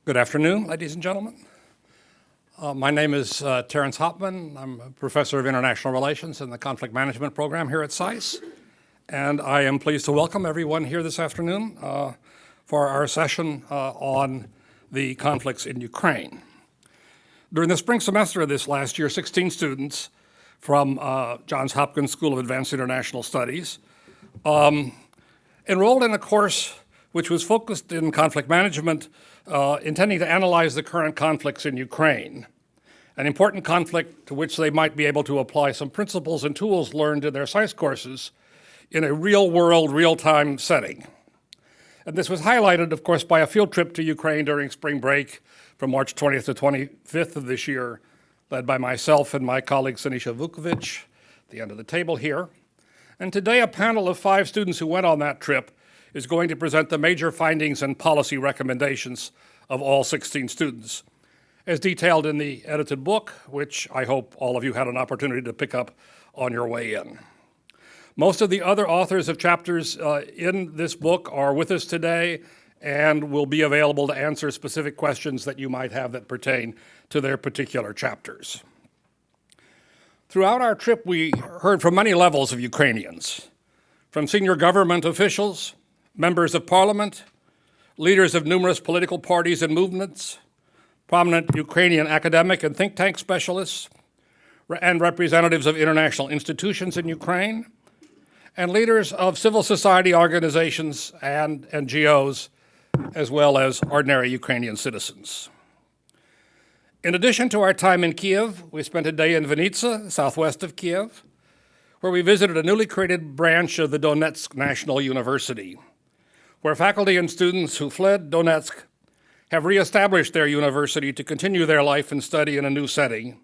Good afternoon, ladies and gentlemen. My name is Terrence Hopman. I'm a professor of international relations in the conflict management program here at SAIS. And I am pleased to welcome everyone here this afternoon for our session on the conflicts in Ukraine. During the spring semester of this last year, 16 students from Johns Hopkins School of Advanced International Studies enrolled in a course which was focused in conflict management, intending to analyze the current conflicts in Ukraine, an important conflict to which they might be able to apply some principles and tools learned in their SAIS courses in a real-world, real-time setting. And this was highlighted, of course, by a field trip to Ukraine during spring break from March 20th to 25th of this year, led by myself and my colleague Sinisha Vukovic, at the end of the table here. And today, a panel of 5 students who went on that trip is going to present the major findings and policy recommendations of all 16 students, as detailed in the edited book, which I hope all of you had an opportunity to pick up on your way in. Most of the other authors of chapters in this book are with us today and will be available to answer specific questions that you might have that pertain to their particular chapters. Throughout our trip, we heard from many levels of Ukrainians, from senior government officials, members of parliament, leaders of numerous political parties and movements, prominent Ukrainian academic and think tank specialists, and representatives of international institutions in Ukraine, and leaders of civil society organizations and NGOs, as well as ordinary Ukrainian citizens. In addition to our time in Kiev, we spent a day in Vinnitsia, southwest of Kiev, where we visited a newly created branch of the Donetsk National University, where faculty and students who fled Donetsk have reestablished their university to continue their life and study in a new setting,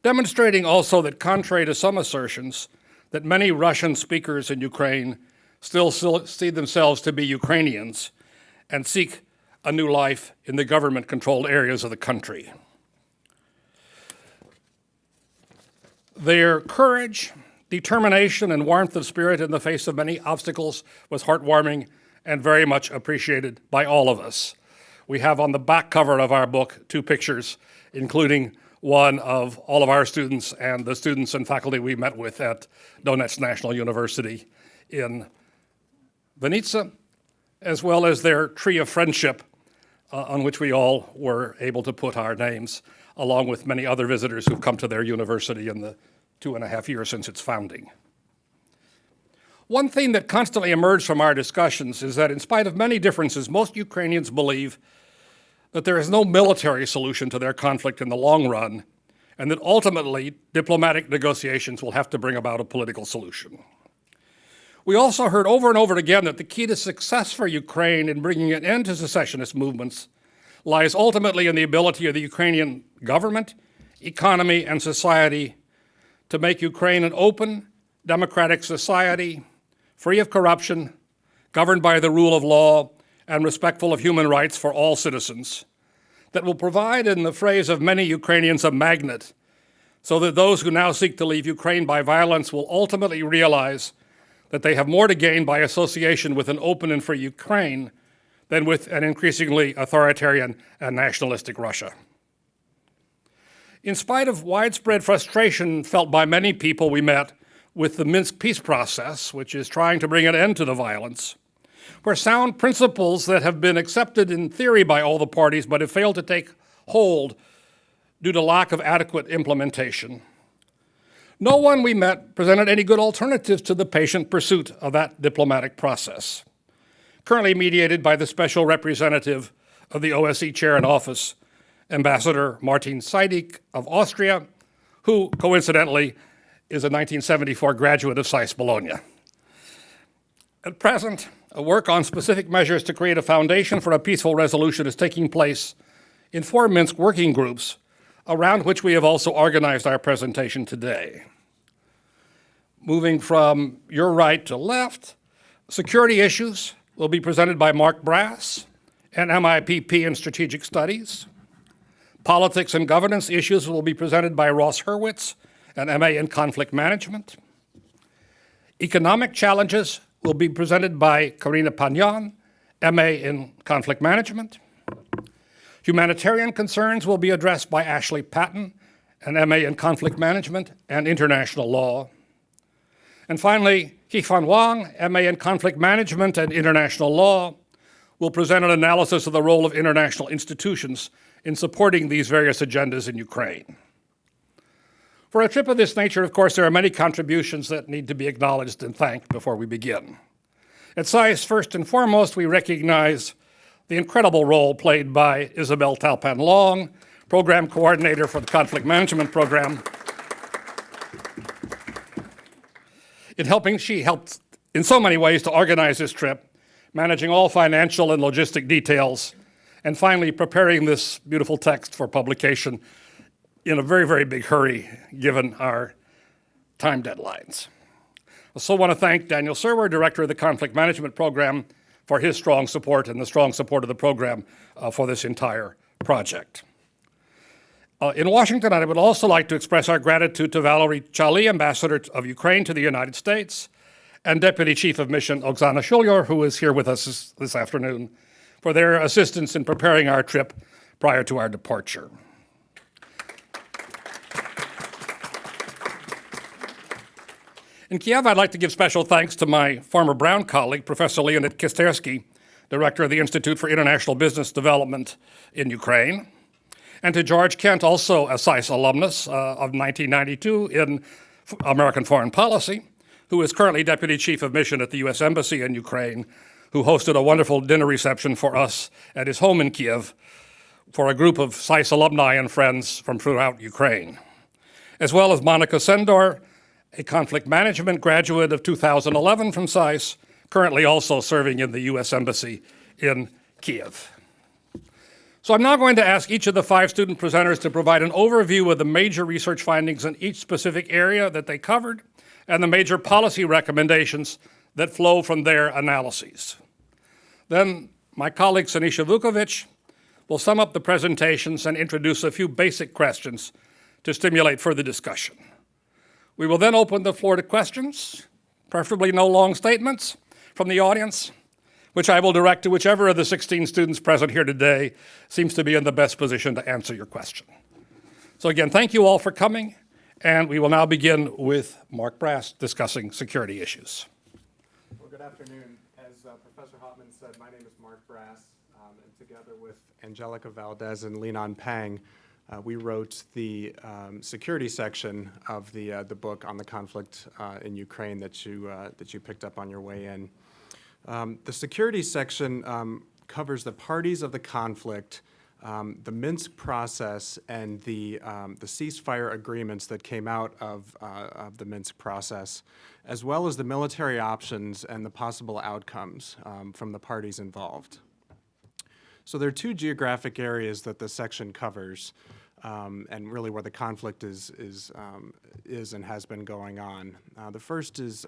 demonstrating also that, contrary to some assertions, that many Russian speakers in Ukraine still see themselves to be Ukrainians and seek a new life in the government-controlled areas of the country. Their courage, determination, and warmth of spirit in the face of many obstacles was heartwarming and very much appreciated by all of us. We have on the back cover of our book 2 pictures, including one of all of our students and the students and faculty we met with at Donetsk National University in Vinnitsia, as well as their tree of friendship on which we all were able to put our names, along with many other visitors who've come to their university in the 2.5 years since its founding. One theme that constantly emerged from our discussions is that in spite of many differences, most Ukrainians believe that there is no military solution to their conflict in the long run, and that ultimately diplomatic negotiations will have to bring about a political solution. We also heard over and over again that the key to success for Ukraine in bringing an end to secessionist movements lies ultimately in the ability of the Ukrainian government, economy, and society to make Ukraine an open, democratic society, free of corruption, governed by the rule of law, and respectful of human rights for all citizens, that will provide, in the phrase of many Ukrainians, a magnet, so that those who now seek to leave Ukraine by violence will ultimately realize that they have more to gain by association with an open and free Ukraine than with an increasingly authoritarian and nationalistic Russia. In spite of widespread frustration felt by many people we met with the Minsk peace process, which is trying to bring an end to the violence, where sound principles that have been accepted in theory by all the parties but have failed to take hold due to lack of adequate implementation, no one we met presented any good alternatives to the patient pursuit of that diplomatic process, currently mediated by the special representative of the OSCE chair in office, Ambassador Martin Seidig of Austria, who, coincidentally, is a 1974 graduate of SAIS Bologna. At present, a work on specific measures to create a foundation for a peaceful resolution is taking place in 4 Minsk working groups, around which we have also organized our presentation today. Moving from your right to left, security issues will be presented by Mark Brass, an MIPP in Strategic Studies. Politics and governance issues will be presented by Ross Hurwitz, an MA in Conflict Management. Economic challenges will be presented by Karina Panyan, MA in Conflict Management. Humanitarian concerns will be addressed by Ashley Patton, an MA in Conflict Management and International Law. And finally, Hifan Wang, MA in Conflict Management and International Law, will present an analysis of the role of international institutions in supporting these various agendas in Ukraine. For a trip of this nature, of course, there are many contributions that need to be acknowledged and thanked before we begin. At SAIS, first and foremost, we recognize the incredible role played by Isabel Talpan-Long, Program Coordinator for the Conflict Management Program. She helped in so many ways to organize this trip, managing all financial and logistic details, and finally preparing this beautiful text for publication in a very, very big hurry, given our time deadlines. I also want to thank Daniel Serwer, Director of the Conflict Management Program, for his strong support and the strong support of the program for this entire project. In Washington, I would also like to express our gratitude to Valerie Chali, Ambassador of Ukraine to the United States, and Deputy Chief of Mission Oksana Shulyar, who is here with us this afternoon, for their assistance in preparing our trip prior to our departure. In Kiev, I'd like to give special thanks to my former Brown colleague, Professor Leonid Kistersky, Director of the Institute for International Business Development in Ukraine, and to George Kent, also a SAIS alumnus of 1992 in American Foreign Policy, who is currently Deputy Chief of Mission at the U.S. Embassy in Ukraine, who hosted a wonderful dinner reception for us at his home in Kiev for a group of SAIS alumni and friends from throughout Ukraine, as well as Monica Sendor, a conflict management graduate of 2011 from SAIS, currently also serving in the U.S. Embassy in Kiev. So I'm now going to ask each of the 5 student presenters to provide an overview of the major research findings in each specific area that they covered and the major policy recommendations that flow from their analyses. Then my colleague Sinisha Vukovic will sum up the presentations and introduce a few basic questions to stimulate further discussion. We will then open the floor to questions, preferably no long statements from the audience, which I will direct to whichever of the 16 students present here today seems to be in the best position to answer your question. So again, thank you all for coming, and we will now begin with Mark Brass discussing security issues. Well, good afternoon. As Professor Hopman said, my name is Mark Brass, and together with Angelica Valdez and Linan Pang, we wrote the security section of the book on the conflict in Ukraine that you picked up on your way in. The security section covers the parties of the conflict, the Minsk process, and the ceasefire agreements that came out of the Minsk process, as well as the military options and the possible outcomes from the parties involved. So there are 2 geographic areas that the section covers, and really where the conflict is and has been going on. The first is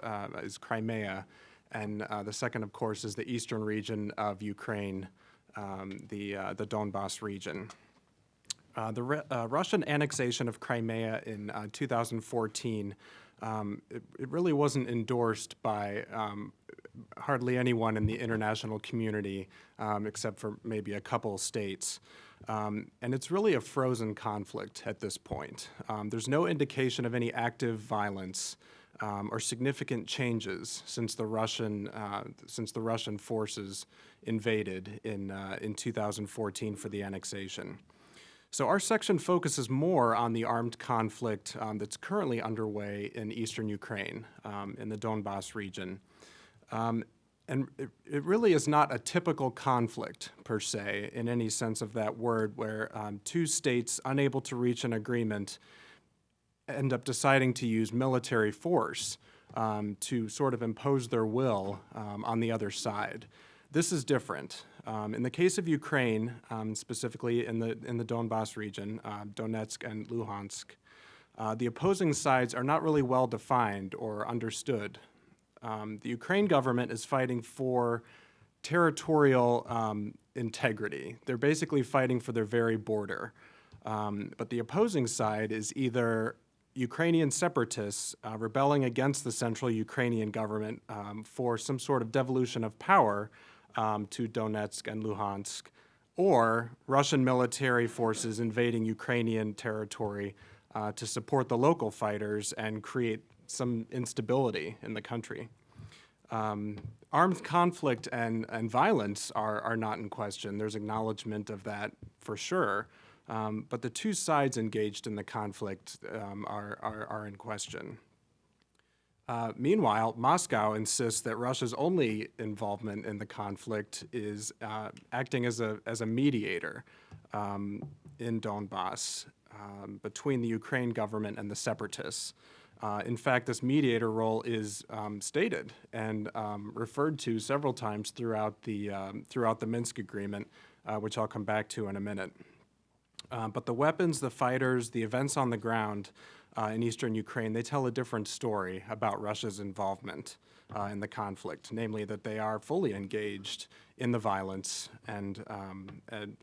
Crimea, and the second, of course, is the eastern region of Ukraine, the Donbas region. The Russian annexation of Crimea in 2014, it really wasn't endorsed by hardly anyone in the international community, except for maybe a couple states. And it's really a frozen conflict at this point. There's no indication of any active violence or significant changes since the Russian forces invaded in 2014 for the annexation. So our section focuses more on the armed conflict that's currently underway in eastern Ukraine, in the Donbas region. And it really is not a typical conflict, per se, in any sense of that word, where 2 states unable to reach an agreement end up deciding to use military force to sort of impose their will on the other side. This is different. In the case of Ukraine, specifically in the Donbas region, Donetsk and Luhansk, the opposing sides are not really well defined or understood. The Ukraine government is fighting for territorial integrity. They're basically fighting for their very border. But the opposing side is either Ukrainian separatists rebelling against the central Ukrainian government for some sort of devolution of power to Donetsk and Luhansk, or Russian military forces invading Ukrainian territory to support the local fighters and create some instability in the country. Armed conflict and violence are not in question. There's acknowledgement of that for sure, but the two sides engaged in the conflict are in question. Meanwhile, Moscow insists that Russia's only involvement in the conflict is acting as a mediator in Donbass between the Ukraine government and the separatists. In fact, this mediator role is stated and referred to several times throughout the Minsk agreement, which I'll come back to in a minute. But the weapons, the fighters, the events on the ground in eastern Ukraine, they tell a different story about Russia's involvement in the conflict, namely that they are fully engaged in the violence and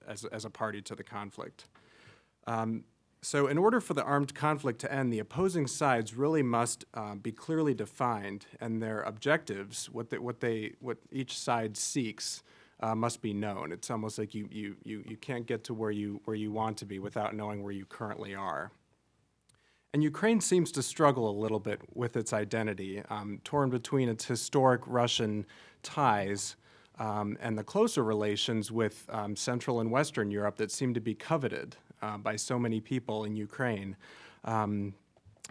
as a party to the conflict. So in order for the armed conflict to end, the opposing sides really must be clearly defined, and their objectives, what each side seeks, must be known. It's almost like you can't get to where you want to be without knowing where you currently are. And Ukraine seems to struggle a little bit with its identity, torn between its historic Russian ties and the closer relations with Central and Western Europe that seem to be coveted by so many people in Ukraine. And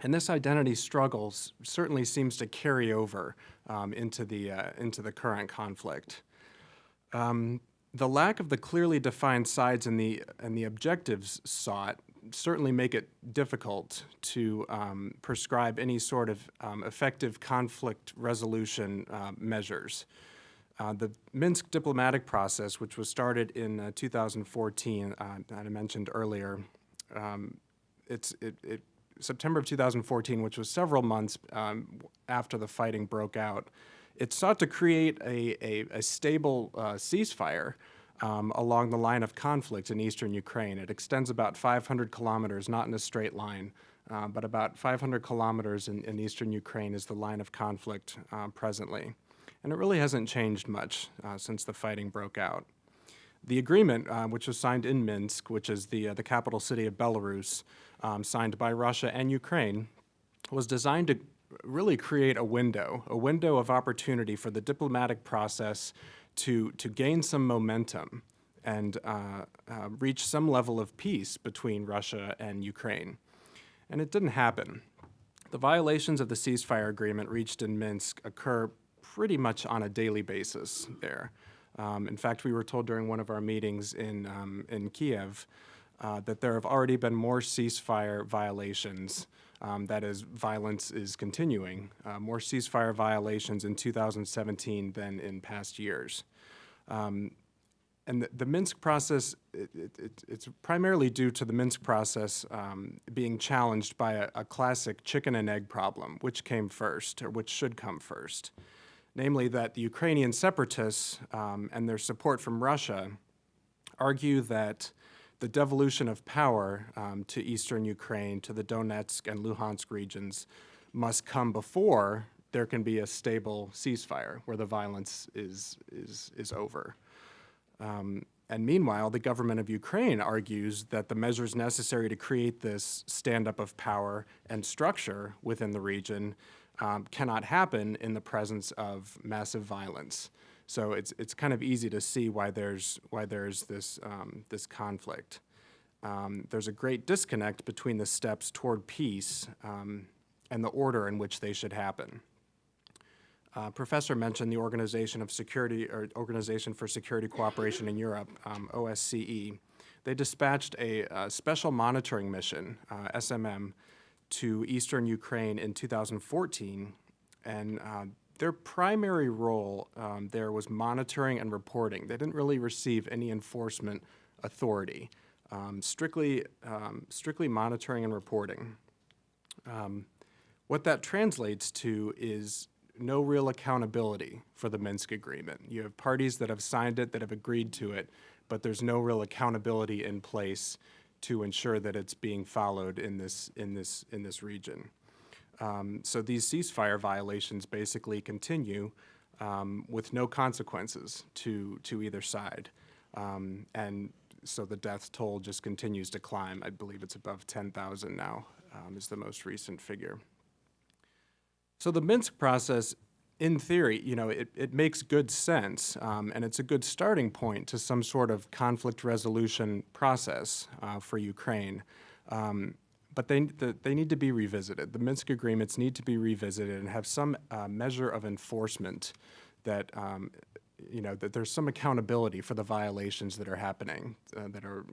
this identity struggle certainly seems to carry over into the current conflict. The lack of the clearly defined sides and the objectives sought certainly make it difficult to prescribe any sort of effective conflict resolution measures. The Minsk diplomatic process, which was started in 2014, that I mentioned earlier, September of 2014, which was several months after the fighting broke out, it sought to create a stable ceasefire along the line of conflict in eastern Ukraine. It extends about 500 kilometers, not in a straight line, but about 500 kilometers in eastern Ukraine is the line of conflict presently. And it really hasn't changed much since the fighting broke out. The agreement, which was signed in Minsk, which is the capital city of Belarus, signed by Russia and Ukraine, was designed to really create a window of opportunity for the diplomatic process to gain some momentum and reach some level of peace between Russia and Ukraine. And it didn't happen. The violations of the ceasefire agreement reached in Minsk occur pretty much on a daily basis there. In fact, we were told during one of our meetings in Kiev that there have already been more ceasefire violations, that is, violence is continuing, more ceasefire violations in 2017 than in past years. And the Minsk process, it's primarily due to the Minsk process being challenged by a classic chicken and egg problem, which came first, or which should come first. Namely that the Ukrainian separatists and their support from Russia argue that the devolution of power to eastern Ukraine, to the Donetsk and Luhansk regions, must come before there can be a stable ceasefire where the violence is over. And meanwhile, the government of Ukraine argues that the measures necessary to create this stand-up of power and structure within the region cannot happen in the presence of massive violence. So it's kind of easy to see why there's this conflict. There's a great disconnect between the steps toward peace and the order in which they should happen. Professor mentioned the Organization for Security Cooperation in Europe, OSCE. They dispatched a special monitoring mission, SMM, to eastern Ukraine in 2014, and their primary role there was monitoring and reporting. They didn't really receive any enforcement authority, strictly monitoring and reporting. What that translates to is no real accountability for the Minsk agreement. You have parties that have signed it, that have agreed to it, but there's no real accountability in place to ensure that it's being followed in this region. So these ceasefire violations basically continue with no consequences to either side. And so the death toll just continues to climb. I believe it's above 10,000 now, is the most recent figure. So the Minsk process, in theory, it makes good sense, and it's a good starting point to some sort of conflict resolution process for Ukraine. But they need to be revisited. The Minsk agreements need to be revisited and have some measure of enforcement that, that there's some accountability for the violations that are happening, that are,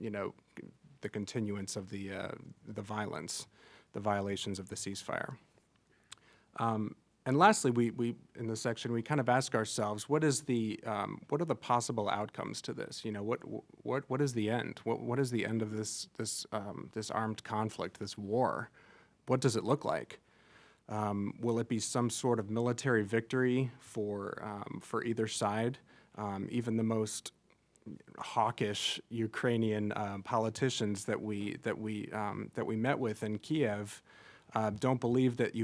the continuance of the violence, the violations of the ceasefire. And lastly, we in this section we kind of ask ourselves, what are the possible outcomes to this? What is the end? What is the end of this armed conflict, this war? What does it look like? Will it be some sort of military victory for either side? Even the most hawkish Ukrainian politicians that we met with in Kiev don't believe that the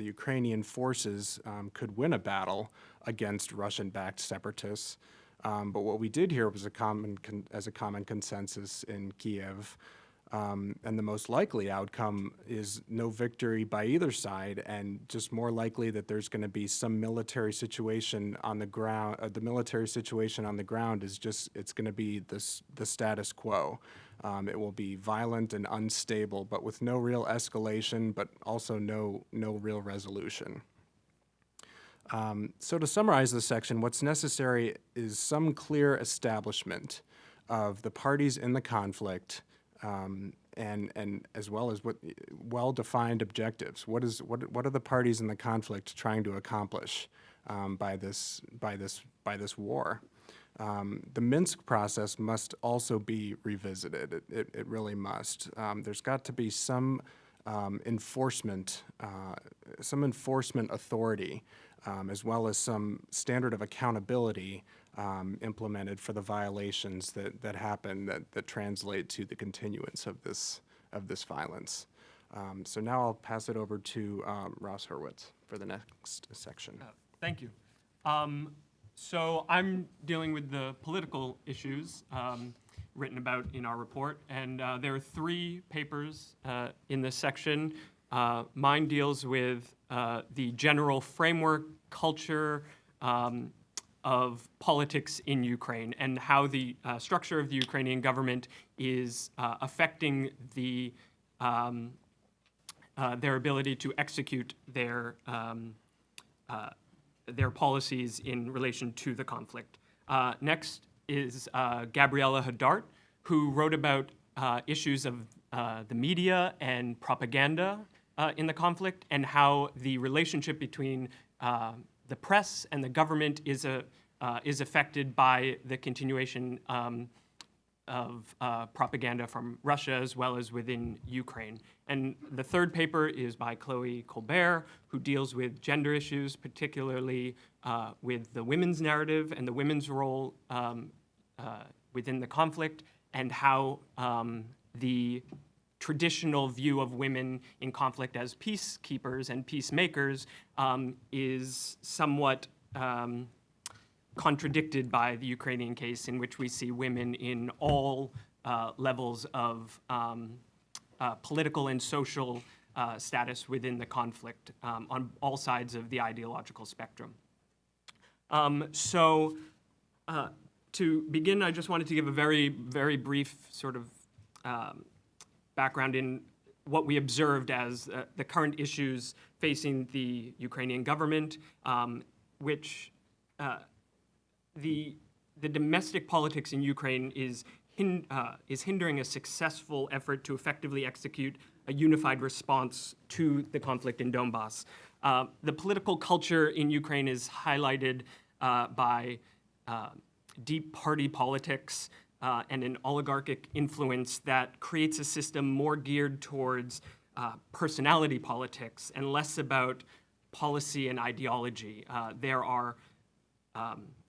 Ukrainian forces could win a battle against Russian-backed separatists. But what we did hear was a common consensus in Kiev, and the most likely outcome is no victory by either side, and just more likely that there's going to be some military situation on the ground. The military situation on the ground is it's going to be the status quo. It will be violent and unstable, but with no real escalation, but also no real resolution. So to summarize this section, what's necessary is some clear establishment of the parties in the conflict, and as well as well-defined objectives. What are the parties in the conflict trying to accomplish by this war? The Minsk process must also be revisited. It really must. There's got to be some enforcement authority, as well as some standard of accountability implemented for the violations that happen that translate to the continuance of this violence. So now I'll pass it over to Ross Hurwitz for the next section. Thank you. So I'm dealing with the political issues written about in our report, and there are 3 papers in this section. Mine deals with the general framework, culture of politics in Ukraine, and how the structure of the Ukrainian government is affecting their ability to execute their policies in relation to the conflict. Next is Gabriela Hadart, who wrote about issues of the media and propaganda in the conflict, and how the relationship between the press and the government is affected by the continuation of propaganda from Russia as well as within Ukraine. And the third paper is by Chloe Colbert, who deals with gender issues, particularly with the women's narrative and the women's role within the conflict, and how the traditional view of women in conflict as peacekeepers and peacemakers is somewhat contradicted by the Ukrainian case, in which we see women in all levels of political and social status within the conflict on all sides of the ideological spectrum. To begin, I just wanted to give a very, very brief sort of background in what we observed as the current issues facing the Ukrainian government, which the domestic politics in Ukraine is hindering a successful effort to effectively execute a unified response to the conflict in Donbass. The political culture in Ukraine is highlighted by deep party politics and an oligarchic influence that creates a system more geared towards personality politics and less about policy and ideology. There are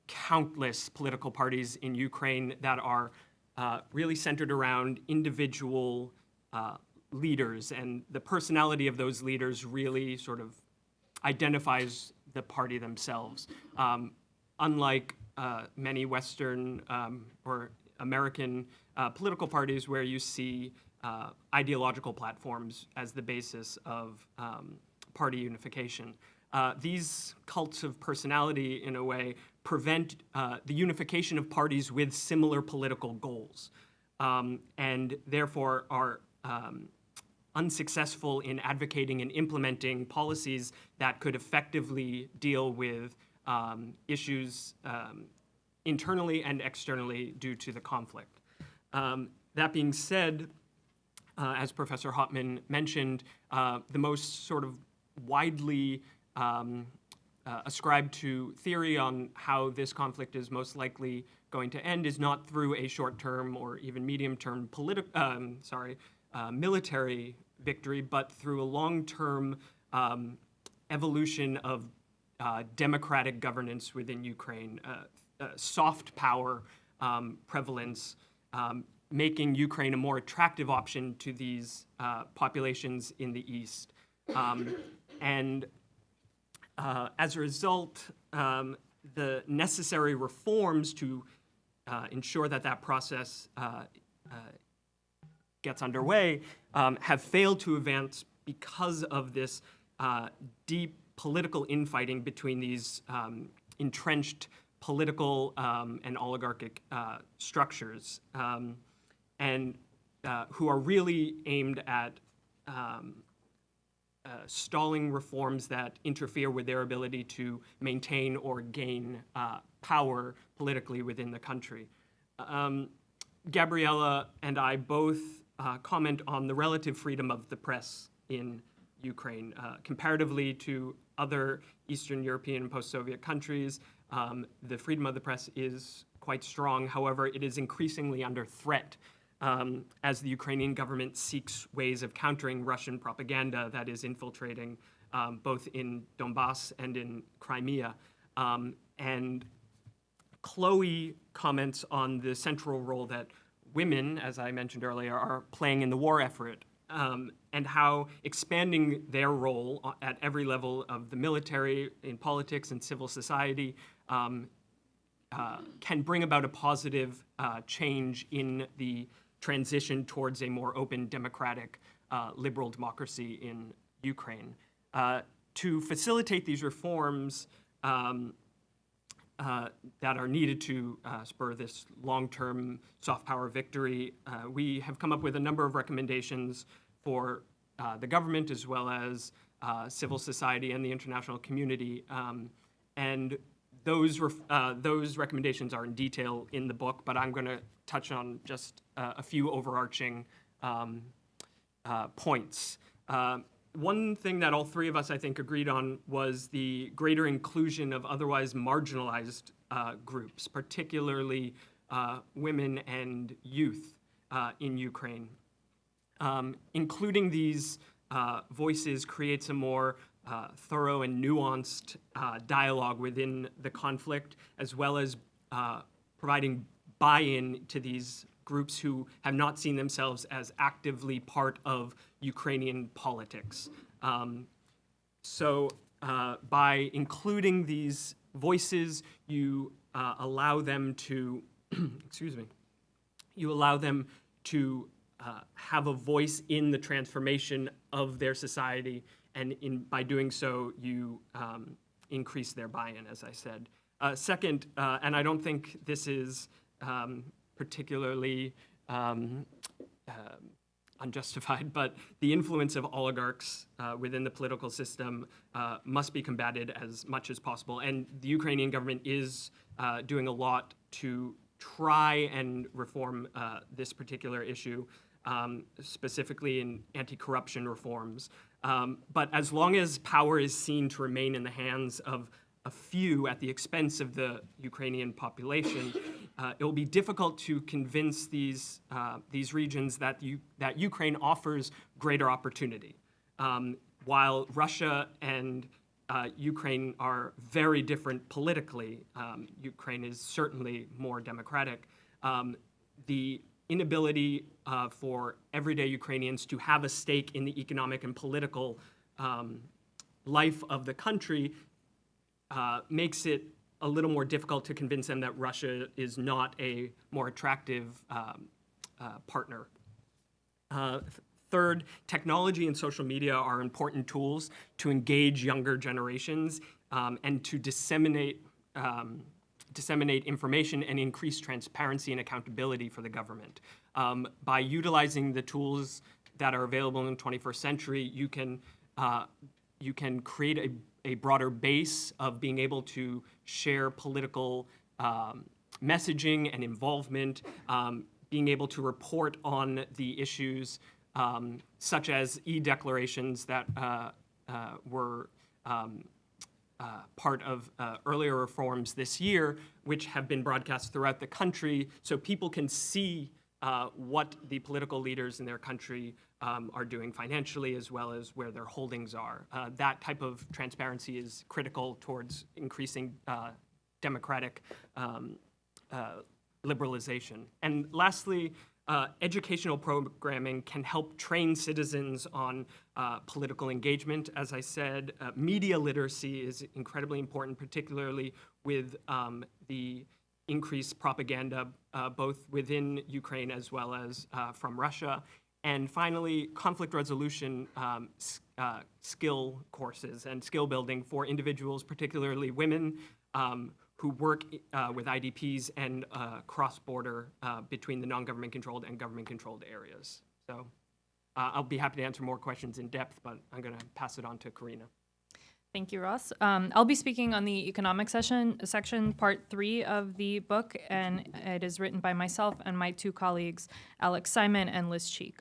countless political parties in Ukraine that are really centered around individual leaders, and the personality of those leaders really sort of identifies the party themselves. Unlike many Western or American political parties where you see ideological platforms as the basis of party unification. These cults of personality, in a way, prevent the unification of parties with similar political goals, and therefore are unsuccessful in advocating and implementing policies that could effectively deal with issues internally and externally due to the conflict. That being said, as Professor Hopman mentioned, the most sort of widely ascribed to theory on how this conflict is most likely going to end is not through a short-term or even medium-term military victory, but through a long-term evolution of democratic governance within Ukraine, soft power prevalence, making Ukraine a more attractive option to these populations in the East. And as a result, the necessary reforms to ensure that that process gets underway have failed to advance because of this deep political infighting between these entrenched political and oligarchic structures, and who are really aimed at stalling reforms that interfere with their ability to maintain or gain power politically within the country. Gabriella and I both comment on the relative freedom of the press in Ukraine. Comparatively to other Eastern European and post-Soviet countries, the freedom of the press is quite strong. However, it is increasingly under threat as the Ukrainian government seeks ways of countering Russian propaganda that is infiltrating both in Donbass and in Crimea. And Chloe comments on the central role that women, as I mentioned earlier, are playing in the war effort, and how expanding their role at every level of the military, in politics, and civil society can bring about a positive change in the transition towards a more open, democratic, liberal democracy in Ukraine. To facilitate these reforms that are needed to spur this long-term soft power victory, we have come up with a number of recommendations for the government as well as civil society and the international community. And those recommendations are in detail in the book, but I'm going to touch on just a few overarching points. One thing that all three of us, I think, agreed on was the greater inclusion of otherwise marginalized groups, particularly women and youth in Ukraine. Including these voices creates a more thorough and nuanced dialogue within the conflict, as well as providing buy-in to these groups who have not seen themselves as actively part of Ukrainian politics. So by including these voices, you allow them to, you allow them to have a voice in the transformation of their society, and by doing so, you increase their buy-in, as I said. Second, and I don't think this is particularly unjustified, but the influence of oligarchs within the political system must be combated as much as possible. And the Ukrainian government is doing a lot to try and reform this particular issue, specifically in anti-corruption reforms. But as long as power is seen to remain in the hands of a few at the expense of the Ukrainian population, it will be difficult to convince these regions that Ukraine offers greater opportunity. While Russia and Ukraine are very different politically, Ukraine is certainly more democratic. The inability for everyday Ukrainians to have a stake in the economic and political life of the country makes it a little more difficult to convince them that Russia is not a more attractive partner. Third, technology and social media are important tools to engage younger generations and to disseminate information and increase transparency and accountability for the government. By utilizing the tools that are available in the 21st century, you can create a broader base of being able to share political messaging and involvement, being able to report on the issues such as e-declarations that were part of earlier reforms this year, which have been broadcast throughout the country, so people can see what the political leaders in their country are doing financially, as well as where their holdings are. That type of transparency is critical towards increasing democratic liberalization. And lastly, educational programming can help train citizens on political engagement. As I said, media literacy is incredibly important, particularly with the increased propaganda both within Ukraine as well as from Russia. And finally, conflict resolution skill courses and skill building for individuals, particularly women, who work with IDPs and cross-border between the non-government controlled and government-controlled areas. So I'll be happy to answer more questions in depth, but I'm going to pass it on to Karina. Thank you, Ross. I'll be speaking on the economic section, part 3 of the book, and it is written by myself and my two colleagues, Alex Simon and Liz Cheek.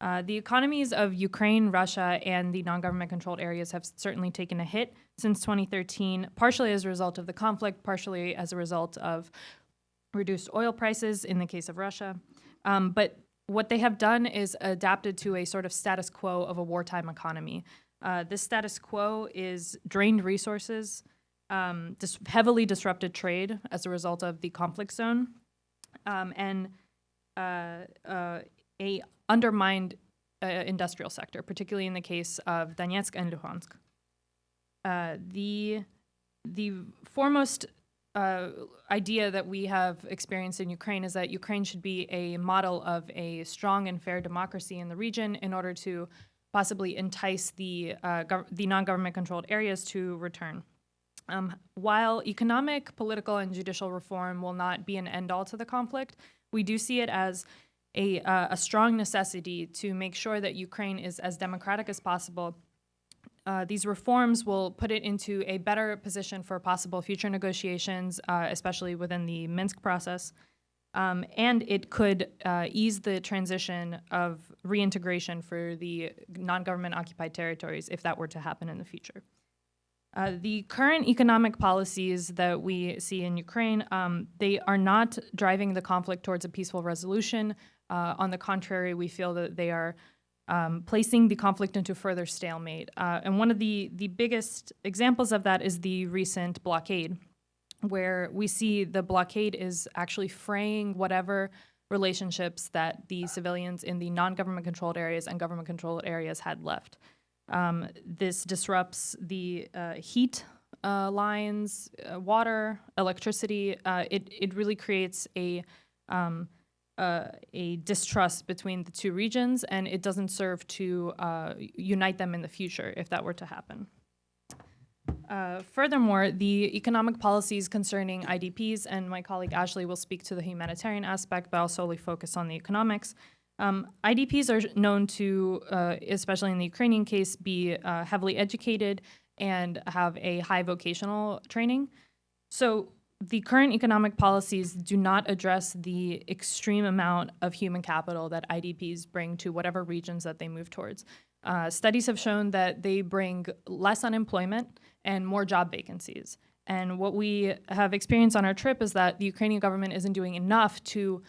The economies of Ukraine, Russia, and the non-government controlled areas have certainly taken a hit since 2013, partially as a result of the conflict, partially as a result of reduced oil prices in the case of Russia. But what they have done is adapted to a sort of status quo of a wartime economy. This status quo is drained resources, heavily disrupted trade as a result of the conflict zone, and a undermined industrial sector, particularly in the case of Donetsk and Luhansk. The foremost idea that we have experienced in Ukraine is that Ukraine should be a model of a strong and fair democracy in the region in order to possibly entice the non-government controlled areas to return. While economic, political, and judicial reform will not be an end-all to the conflict, we do see it as a strong necessity to make sure that Ukraine is as democratic as possible. These reforms will put it into a better position for possible future negotiations, especially within the Minsk process. And it could ease the transition of reintegration for the non-government occupied territories if that were to happen in the future. The current economic policies that we see in Ukraine, they are not driving the conflict towards a peaceful resolution. On the contrary, we feel that they are placing the conflict into further stalemate. And one of the biggest examples of that is the recent blockade, where we see the blockade is actually fraying whatever relationships that the civilians in the non-government controlled areas and government controlled areas had left. This disrupts the heat lines, water, electricity. It really creates a distrust between the two regions, and it doesn't serve to unite them in the future if that were to happen. Furthermore, the economic policies concerning IDPs, and my colleague Ashley will speak to the humanitarian aspect, but I'll solely focus on the economics. IDPs are known to, especially in the Ukrainian case, be heavily educated and have a high vocational training. So the current economic policies do not address the extreme amount of human capital that IDPs bring to whatever regions that they move towards. Studies have shown that they bring less unemployment and more job vacancies. And what we have experienced on our trip is that the Ukrainian government isn't doing enough to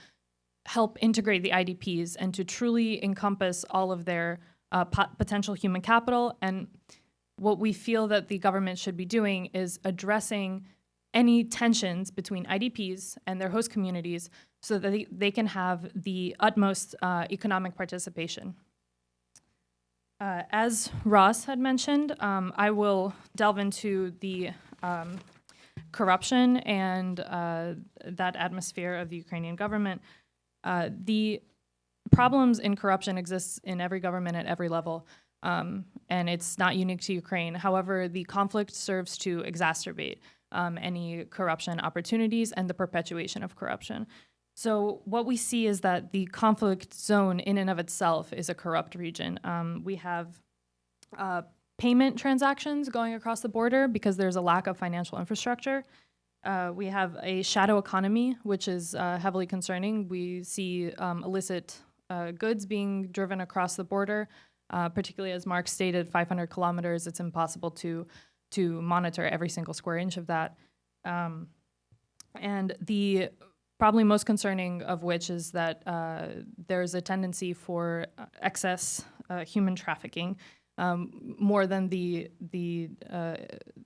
help integrate the IDPs and to truly encompass all of their potential human capital. And what we feel that the government should be doing is addressing any tensions between IDPs and their host communities so that they can have the utmost economic participation. As Ross had mentioned, I will delve into the corruption and that atmosphere of the Ukrainian government. The problems in corruption exist in every government at every level, and it's not unique to Ukraine. However, the conflict serves to exacerbate any corruption opportunities and the perpetuation of corruption. So what we see is that the conflict zone in and of itself is a corrupt region. We have payment transactions going across the border because there's a lack of financial infrastructure. We have a shadow economy, which is heavily concerning. We see illicit goods being driven across the border, particularly as Mark stated, 500 kilometers. It's impossible to monitor every single square inch of that. And the probably most concerning of which is that there's a tendency for excess human trafficking, more than the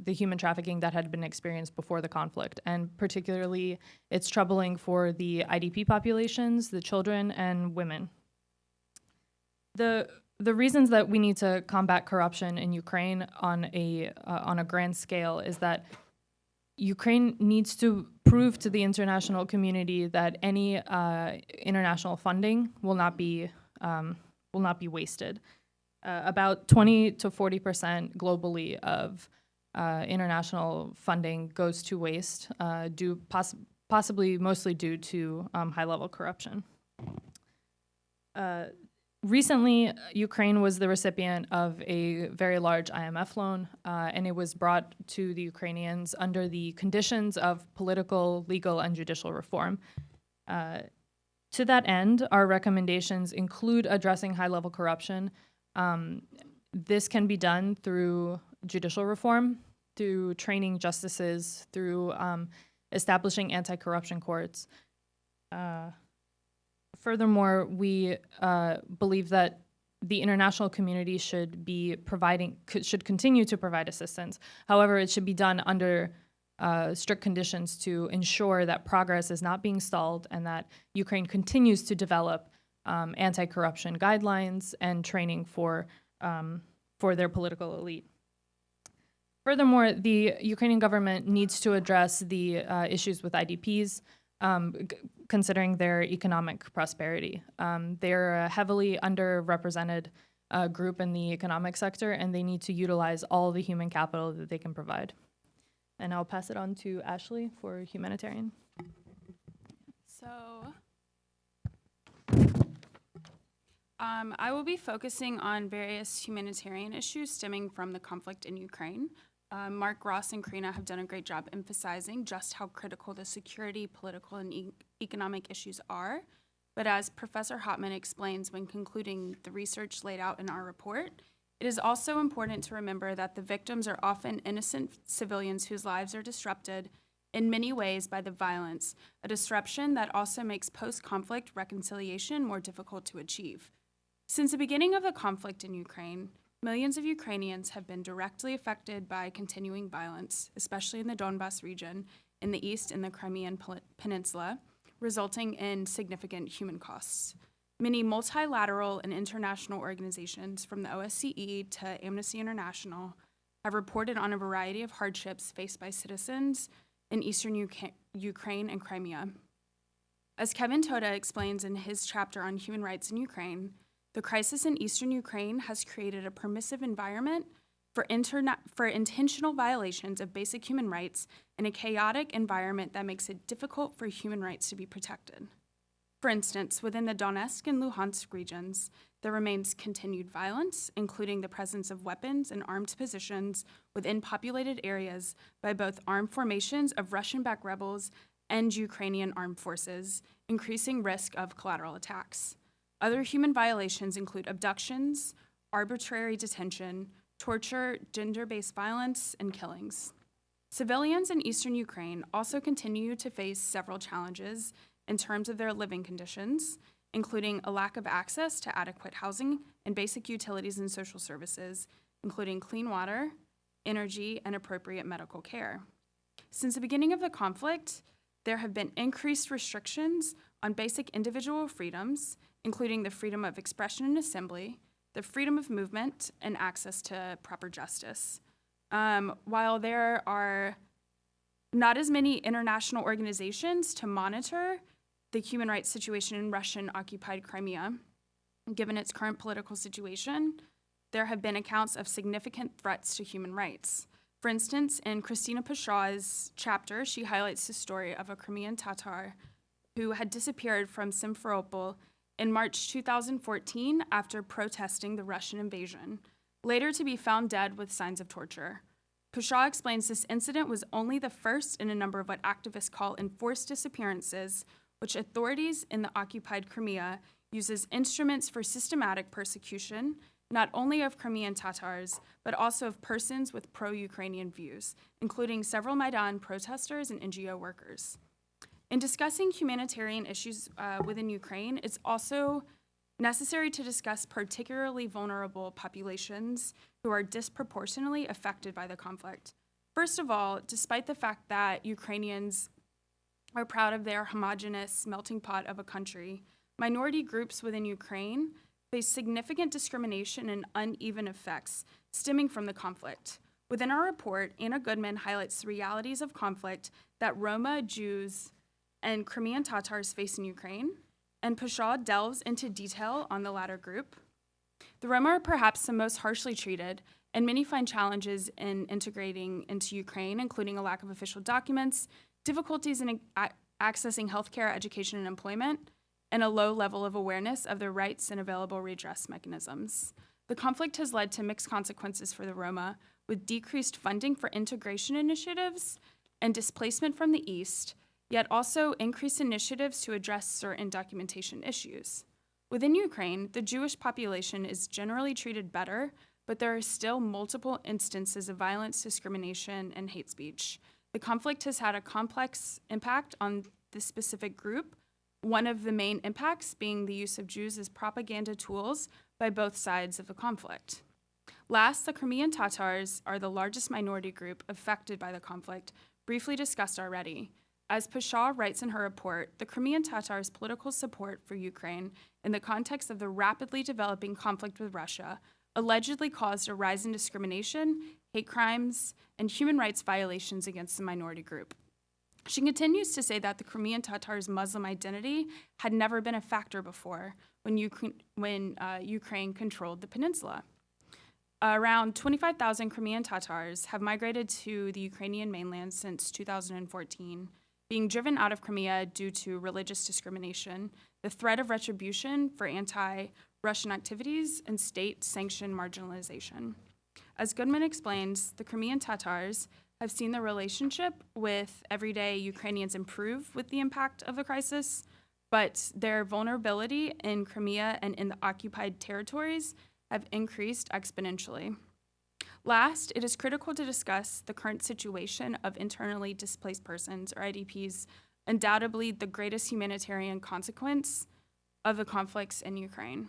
human trafficking that had been experienced before the conflict. And particularly, it's troubling for the IDP populations, the children, and women. The reasons that we need to combat corruption in Ukraine on a grand scale is that Ukraine needs to prove to the international community that any international funding will not be wasted. About 20 to 40% globally of international funding goes to waste, possibly mostly due to high-level corruption. Recently, Ukraine was the recipient of a very large IMF loan, and it was brought to the Ukrainians under the conditions of political, legal, and judicial reform. To that end, our recommendations include addressing high-level corruption. This can be done through judicial reform, through training justices, through establishing anti-corruption courts. Furthermore, we believe that the international community should continue to provide assistance. However, it should be done under strict conditions to ensure that progress is not being stalled and that Ukraine continues to develop anti-corruption guidelines and training for their political elite. Furthermore, the Ukrainian government needs to address the issues with IDPs, considering their economic prosperity. They're a heavily underrepresented group in the economic sector, and they need to utilize all the human capital that they can provide. And I'll pass it on to Ashley for humanitarian. So I will be focusing on various humanitarian issues stemming from the conflict in Ukraine. Mark, Ross, and Karina have done a great job emphasizing just how critical the security, political, and economic issues are. But as Professor Hopman explains when concluding the research laid out in our report, it is also important to remember that the victims are often innocent civilians whose lives are disrupted in many ways by the violence, a disruption that also makes post-conflict reconciliation more difficult to achieve. Since the beginning of the conflict in Ukraine, millions of Ukrainians have been directly affected by continuing violence, especially in the Donbas region, in the east and the Crimean Peninsula, resulting in significant human costs. Many multilateral and international organizations, from the OSCE to Amnesty International, have reported on a variety of hardships faced by citizens in eastern Ukraine and Crimea. As Kevin Toda explains in his chapter on human rights in Ukraine, the crisis in eastern Ukraine has created a permissive environment for intentional violations of basic human rights and a chaotic environment that makes it difficult for human rights to be protected. For instance, within the Donetsk and Luhansk regions, there remains continued violence, including the presence of weapons and armed positions within populated areas by both armed formations of Russian-backed rebels and Ukrainian armed forces, increasing risk of collateral attacks. Other human violations include abductions, arbitrary detention, torture, gender-based violence, and killings. Civilians in eastern Ukraine also continue to face several challenges in terms of their living conditions, including a lack of access to adequate housing and basic utilities and social services, including clean water, energy, and appropriate medical care. Since the beginning of the conflict, there have been increased restrictions on basic individual freedoms, including the freedom of expression and assembly, the freedom of movement, and access to proper justice. While there are not as many international organizations to monitor the human rights situation in Russian-occupied Crimea. Given its current political situation, there have been accounts of significant threats to human rights. For instance, in Christina Pashaw's chapter, she highlights the story of a Crimean Tatar who had disappeared from Simferopol in March 2014 after protesting the Russian invasion, later to be found dead with signs of torture. Pashaw explains this incident was only the first in a number of what activists call enforced disappearances, which authorities in the occupied Crimea use as instruments for systematic persecution, not only of Crimean Tatars, but also of persons with pro-Ukrainian views, including several Maidan protesters and NGO workers. In discussing humanitarian issues within Ukraine, it's also necessary to discuss particularly vulnerable populations who are disproportionately affected by the conflict. First of all, despite the fact that Ukrainians are proud of their homogenous melting pot of a country, minority groups within Ukraine face significant discrimination and uneven effects stemming from the conflict. Within our report, Anna Goodman highlights the realities of conflict that Roma, Jews, and Crimean Tatars face in Ukraine, and Pashaw delves into detail on the latter group. The Roma are perhaps the most harshly treated, and many find challenges in integrating into Ukraine, including a lack of official documents, difficulties in accessing healthcare, education, and employment, and a low level of awareness of their rights and available redress mechanisms. The conflict has led to mixed consequences for the Roma, with decreased funding for integration initiatives and displacement from the East, yet also increased initiatives to address certain documentation issues. Within Ukraine, the Jewish population is generally treated better, but there are still multiple instances of violence, discrimination, and hate speech. The conflict has had a complex impact on this specific group, one of the main impacts being the use of Jews as propaganda tools by both sides of the conflict. Last, the Crimean Tatars are the largest minority group affected by the conflict, briefly discussed already. As Pashaw writes in her report, the Crimean Tatars' political support for Ukraine in the context of the rapidly developing conflict with Russia allegedly caused a rise in discrimination, hate crimes, and human rights violations against the minority group. She continues to say that the Crimean Tatars' Muslim identity had never been a factor before when Ukraine controlled the peninsula. Around 25,000 Crimean Tatars have migrated to the Ukrainian mainland since 2014, being driven out of Crimea due to religious discrimination, the threat of retribution for anti-Russian activities, and state-sanctioned marginalization. As Goodman explains, the Crimean Tatars have seen their relationship with everyday Ukrainians improve with the impact of the crisis, but their vulnerability in Crimea and in the occupied territories have increased exponentially. Last, it is critical to discuss the current situation of internally displaced persons, or IDPs, undoubtedly the greatest humanitarian consequence of the conflicts in Ukraine.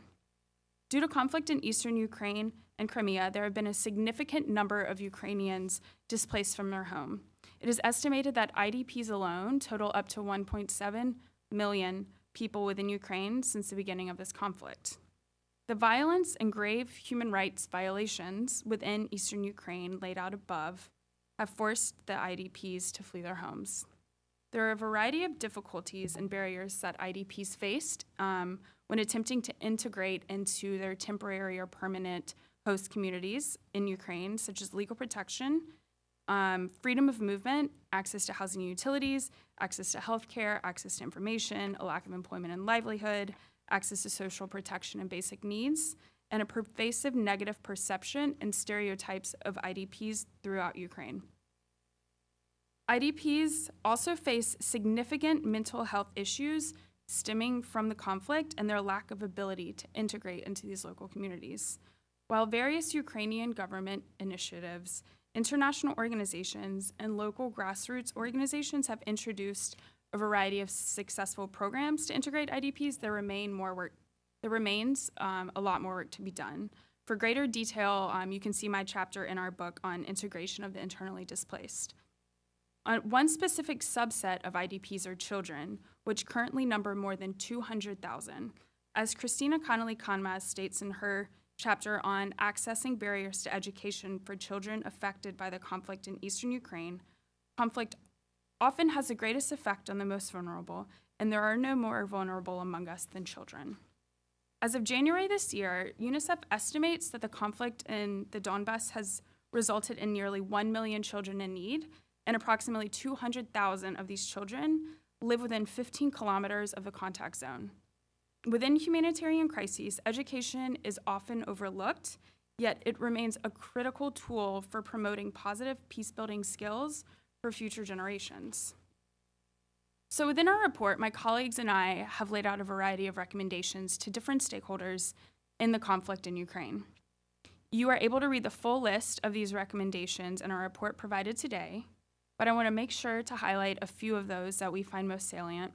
Due to conflict in eastern Ukraine and Crimea, there have been a significant number of Ukrainians displaced from their home. It is estimated that IDPs alone total up to 1.7 million people within Ukraine since the beginning of this conflict. The violence and grave human rights violations within eastern Ukraine laid out above have forced the IDPs to flee their homes. There are a variety of difficulties and barriers that IDPs faced when attempting to integrate into their temporary or permanent host communities in Ukraine, such as legal protection, freedom of movement, access to housing and utilities, access to healthcare, access to information, a lack of employment and livelihood, access to social protection and basic needs, and a pervasive negative perception and stereotypes of IDPs throughout Ukraine. IDPs also face significant mental health issues stemming from the conflict and their lack of ability to integrate into these local communities. While various Ukrainian government initiatives, international organizations, and local grassroots organizations have introduced a variety of successful programs to integrate IDPs, there remains a lot more work to be done. For greater detail, you can see my chapter in our book on integration of the internally displaced. One specific subset of IDPs are children, which currently number more than 200,000. As Christina Connolly-Conmas states in her chapter on accessing barriers to education for children affected by the conflict in eastern Ukraine, conflict often has the greatest effect on the most vulnerable, and there are no more vulnerable among us than children. As of January this year, UNICEF estimates that the conflict in the Donbass has resulted in nearly 1 million children in need, and approximately 200,000 of these children live within 15 kilometers of the contact zone. Within humanitarian crises, education is often overlooked, yet it remains a critical tool for promoting positive peace-building skills for future generations. So within our report, my colleagues and I have laid out a variety of recommendations to different stakeholders in the conflict in Ukraine. You are able to read the full list of these recommendations in our report provided today, but I want to make sure to highlight a few of those that we find most salient,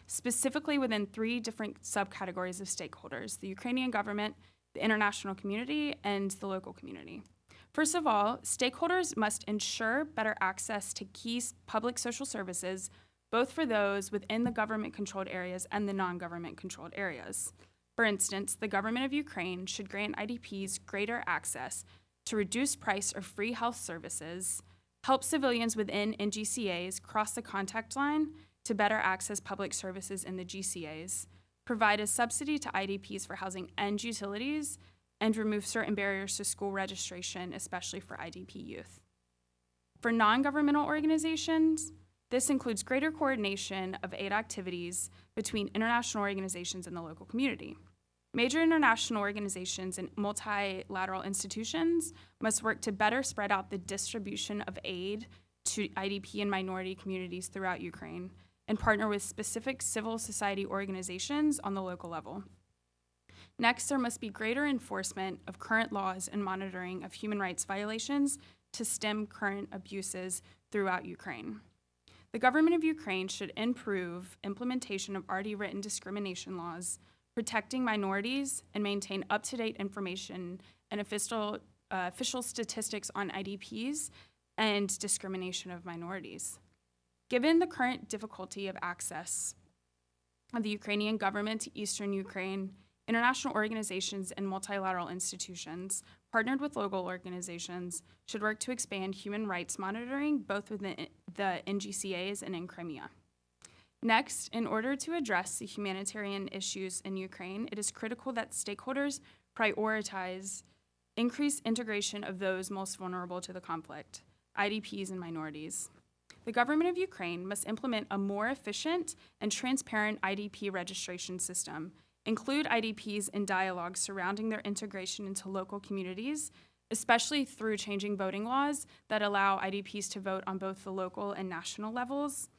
specifically within 3 different subcategories of stakeholders: the Ukrainian government, the international community, and the local community. First of all, stakeholders must ensure better access to key public social services, both for those within the government-controlled areas and the non-government-controlled areas. For instance, the government of Ukraine should grant IDPs greater access to reduced price or free health services, help civilians within NGCAs cross the contact line to better access public services in the GCAs, provide a subsidy to IDPs for housing and utilities, and remove certain barriers to school registration, especially for IDP youth. For non-governmental organizations, this includes greater coordination of aid activities between international organizations and the local community. Major international organizations and multilateral institutions must work to better spread out the distribution of aid to IDP and minority communities throughout Ukraine, and partner with specific civil society organizations on the local level. Next, there must be greater enforcement of current laws and monitoring of human rights violations to stem current abuses throughout Ukraine. The government of Ukraine should improve implementation of already written discrimination laws, protecting minorities, and maintain up-to-date information and official statistics on IDPs and discrimination of minorities. Given the current difficulty of access of the Ukrainian government to eastern Ukraine, international organizations and multilateral institutions, partnered with local organizations, should work to expand human rights monitoring both within the NGCAs and in Crimea. Next, in order to address the humanitarian issues in Ukraine, it is critical that stakeholders prioritize increased integration of those most vulnerable to the conflict, IDPs and minorities. The government of Ukraine must implement a more efficient and transparent IDP registration system, include IDPs in dialogue surrounding their integration into local communities, especially through changing voting laws that allow IDPs to vote on both the local and national levels,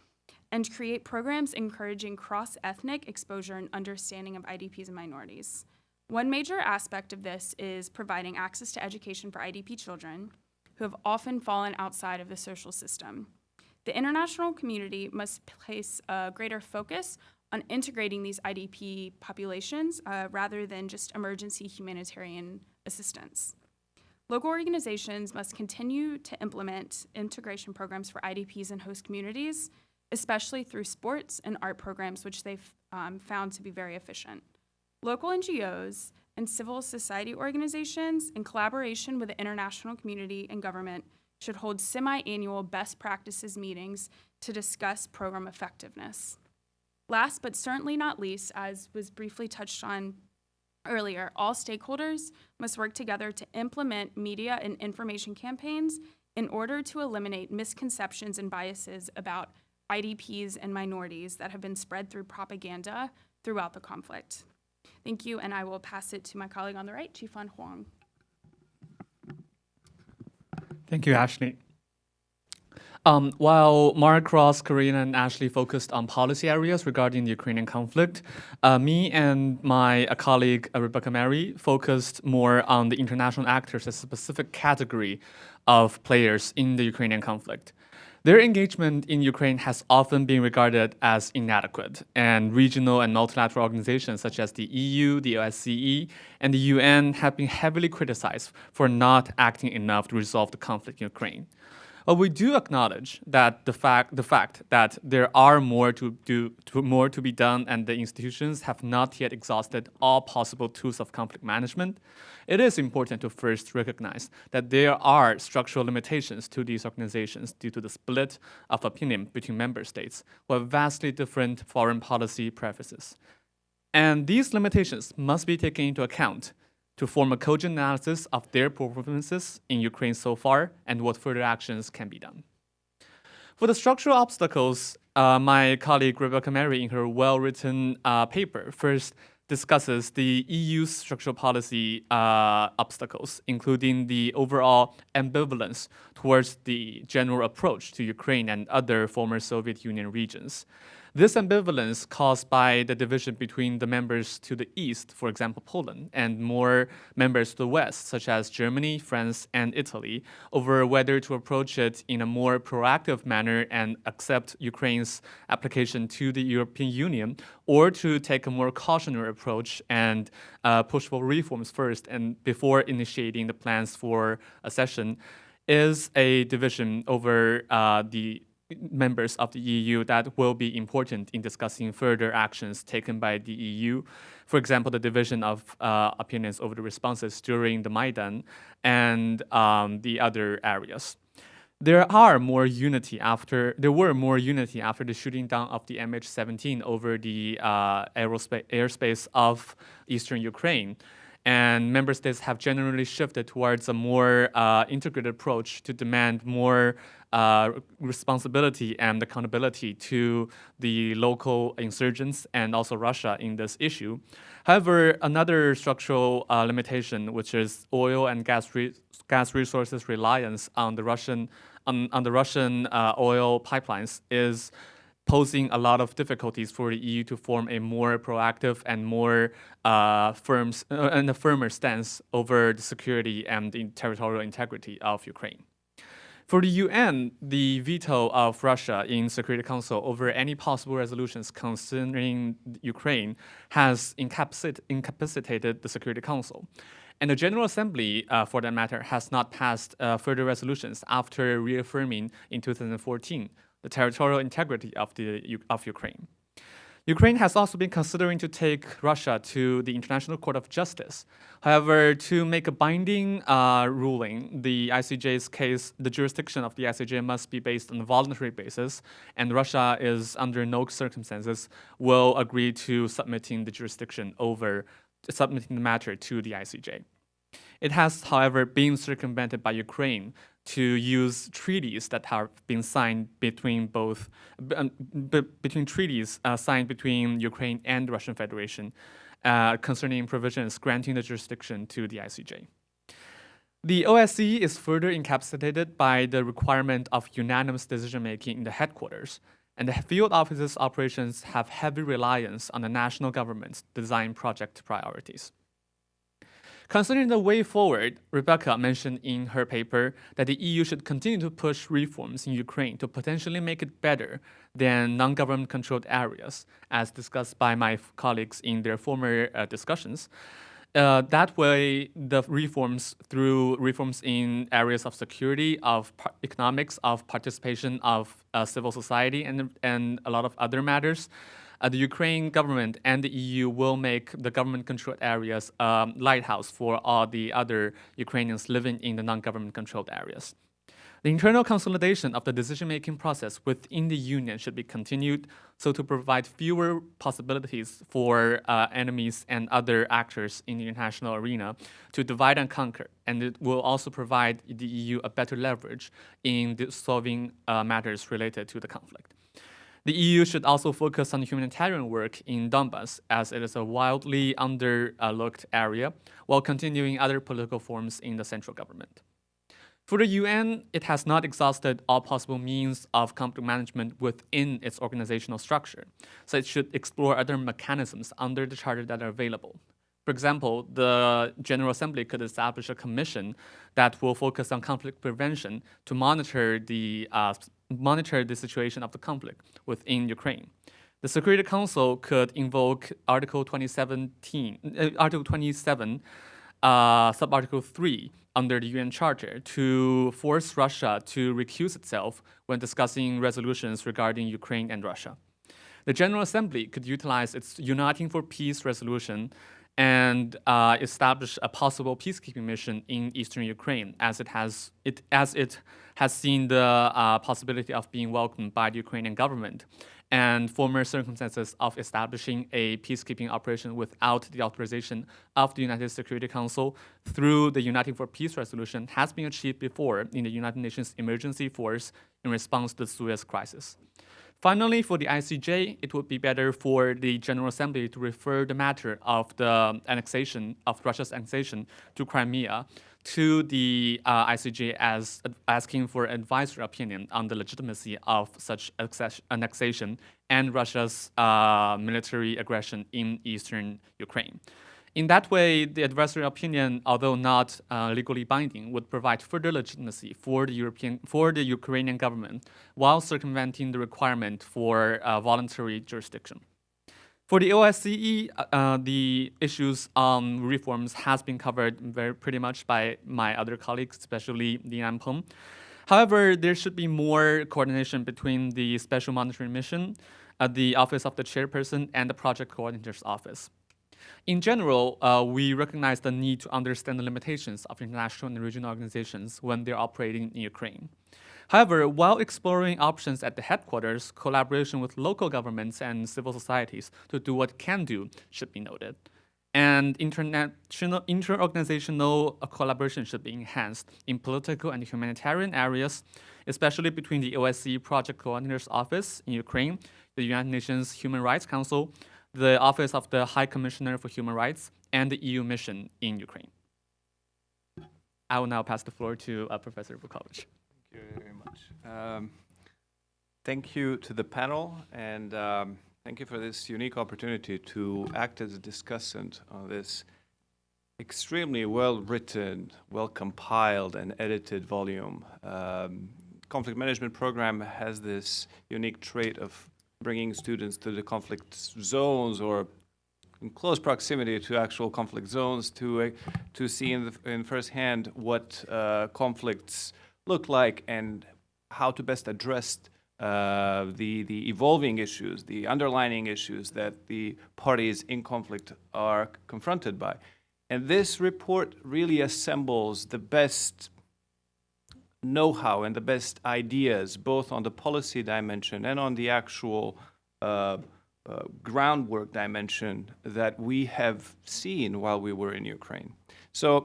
and create programs encouraging cross-ethnic exposure and understanding of IDPs and minorities. One major aspect of this is providing access to education for IDP children who have often fallen outside of the social system. The international community must place a greater focus on integrating these IDP populations rather than just emergency humanitarian assistance. Local organizations must continue to implement integration programs for IDPs and host communities, especially through sports and art programs, which they've found to be very efficient. Local NGOs and civil society organizations, in collaboration with the international community and government, should hold semi-annual best practices meetings to discuss program effectiveness. Last but certainly not least, as was briefly touched on earlier, all stakeholders must work together to implement media and information campaigns in order to eliminate misconceptions and biases about IDPs and minorities that have been spread through propaganda throughout the conflict. Thank you, and I will pass it to my colleague on the right, Chifan Huang. Thank you, Ashley. While Mark, Ross, Karina, and Ashley focused on policy areas regarding the Ukrainian conflict, me and my colleague, Rebecca Mary, focused more on the international actors as a specific category of players in the Ukrainian conflict. Their engagement in Ukraine has often been regarded as inadequate, and regional and multilateral organizations such as the EU, the OSCE, and the UN have been heavily criticized for not acting enough to resolve the conflict in Ukraine. Well, we do acknowledge that the fact that there are more to be done, and the institutions have not yet exhausted all possible tools of conflict management. It is important to first recognize that there are structural limitations to these organizations due to the split of opinion between member states who have vastly different foreign policy preferences. And these limitations must be taken into account to form a cogent analysis of their performances in Ukraine so far and what further actions can be done. For the structural obstacles, my colleague Rebecca Mary, in her well-written paper, first discusses the EU's structural policy obstacles, including the overall ambivalence towards the general approach to Ukraine and other former Soviet Union regions. This ambivalence caused by the division between the members to the east, for example, Poland, and more members to the west, such as Germany, France, and Italy, over whether to approach it in a more proactive manner and accept Ukraine's application to the European Union, or to take a more cautionary approach and push for reforms first and before initiating the plans for accession, is a division over the members of the EU that will be important in discussing further actions taken by the EU. For example, the division of opinions over the responses during the Maidan and the other areas. There were more unity after the shooting down of the MH17 over the airspace of eastern Ukraine. And member states have generally shifted towards a more integrated approach to demand more responsibility and accountability to the local insurgents and also Russia in this issue. However, another structural limitation, which is oil and gas resources reliance on the Russian oil pipelines, is posing a lot of difficulties for the EU to form a more proactive and more a firmer stance over the security and the territorial integrity of Ukraine. For the UN, the veto of Russia in Security Council over any possible resolutions concerning Ukraine has incapacitated the Security Council. And the General Assembly, for that matter, has not passed further resolutions after reaffirming in 2014 the territorial integrity of Ukraine. Ukraine has also been considering to take Russia to the International Court of Justice. However, to make a binding ruling, the ICJ's case, the jurisdiction of the ICJ must be based on a voluntary basis, and Russia is under no circumstances will agree to submitting the matter to the ICJ. It has, however, been circumvented by Ukraine to use treaties that have been signed between signed between Ukraine and the Russian Federation concerning provisions granting the jurisdiction to the ICJ. The OSCE is further incapacitated by the requirement of unanimous decision-making in the headquarters, and the field offices' operations have heavy reliance on the national government's design project priorities. Concerning the way forward, Rebecca mentioned in her paper that the EU should continue to push reforms in Ukraine to potentially make it better than non-government controlled areas, as discussed by my colleagues in their former discussions. That way, the through reforms in areas of security, of economics, of participation of civil society, and a lot of other matters, the Ukraine government and the EU will make the government-controlled areas a lighthouse for all the other Ukrainians living in the non-government controlled areas. The internal consolidation of the decision-making process within the Union should be continued, so to provide fewer possibilities for enemies and other actors in the international arena to divide and conquer, and it will also provide the EU a better leverage in solving matters related to the conflict. The EU should also focus on humanitarian work in Donbas, as it is a wildly underlooked area, while continuing other political forms in the central government. For the UN, it has not exhausted all possible means of conflict management within its organizational structure, so it should explore other mechanisms under the charter that are available. For example, the General Assembly could establish a commission that will focus on conflict prevention to monitor the situation of the conflict within Ukraine. The Security Council could invoke Article 27, Subarticle 3 under the UN Charter to force Russia to recuse itself when discussing resolutions regarding Ukraine and Russia. The General Assembly could utilize its Uniting for Peace resolution and establish a possible peacekeeping mission in eastern Ukraine, as it has seen the possibility of being welcomed by the Ukrainian government, and former circumstances of establishing a peacekeeping operation without the authorization of the United Security Council through the Uniting for Peace resolution has been achieved before in the United Nations Emergency Force in response to the Suez crisis. Finally, for the ICJ, it would be better for the General Assembly to refer the matter of the annexation, of Russia's annexation to Crimea, to the ICJ as asking for an advisory opinion on the legitimacy of such annexation and Russia's military aggression in eastern Ukraine. In that way, the advisory opinion, although not legally binding, would provide further legitimacy for the Ukrainian government while circumventing the requirement for voluntary jurisdiction. For the OSCE, the issues on reforms has been covered pretty much by my other colleagues, especially Linan Peng. However, there should be more coordination between the Special Monitoring Mission, the Office of the Chairperson, and the Project Coordinator's Office. In general, we recognize the need to understand the limitations of international and regional organizations when they're operating in Ukraine. However, while exploring options at the headquarters, collaboration with local governments and civil societies to do what can do should be noted. And inter-organizational collaboration should be enhanced in political and humanitarian areas, especially between the OSCE Project Coordinator's Office in Ukraine, the United Nations Human Rights Council, the Office of the High Commissioner for Human Rights, and the EU mission in Ukraine. I will now pass the floor to Professor Vukovic. Thank you very much. Thank you to the panel, and thank you for this unique opportunity to act as a discussant on this extremely well-written, well-compiled, and edited volume. Conflict Management Program has this unique trait of bringing students to the conflict zones or in close proximity to actual conflict zones to see in firsthand what conflicts look like and how to best address the evolving issues, the underlying issues that the parties in conflict are confronted by. And this report really assembles the best know-how and the best ideas, both on the policy dimension and on the actual groundwork dimension that we have seen while we were in Ukraine. So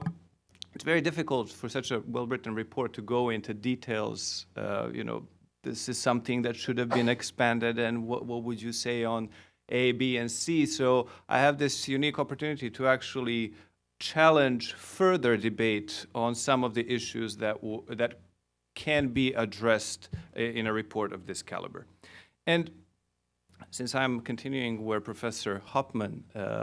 it's very difficult for such a well-written report to go into details. This is something that should have been expanded, and what would you say on A, B, and C? So I have this unique opportunity to actually challenge further debate on some of the issues that can be addressed in a report of this caliber. And since I'm continuing where Professor Hoffman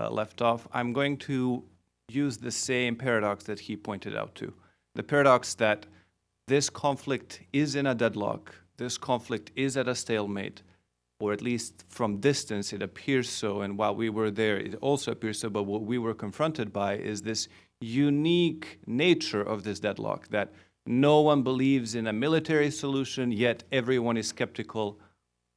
left off, I'm going to use the same paradox that he pointed out to. The paradox that this conflict is in a deadlock, this conflict is at a stalemate, or at least from distance it appears so, and while we were there it also appears so, but what we were confronted by is this unique nature of this deadlock, that no one believes in a military solution, yet everyone is skeptical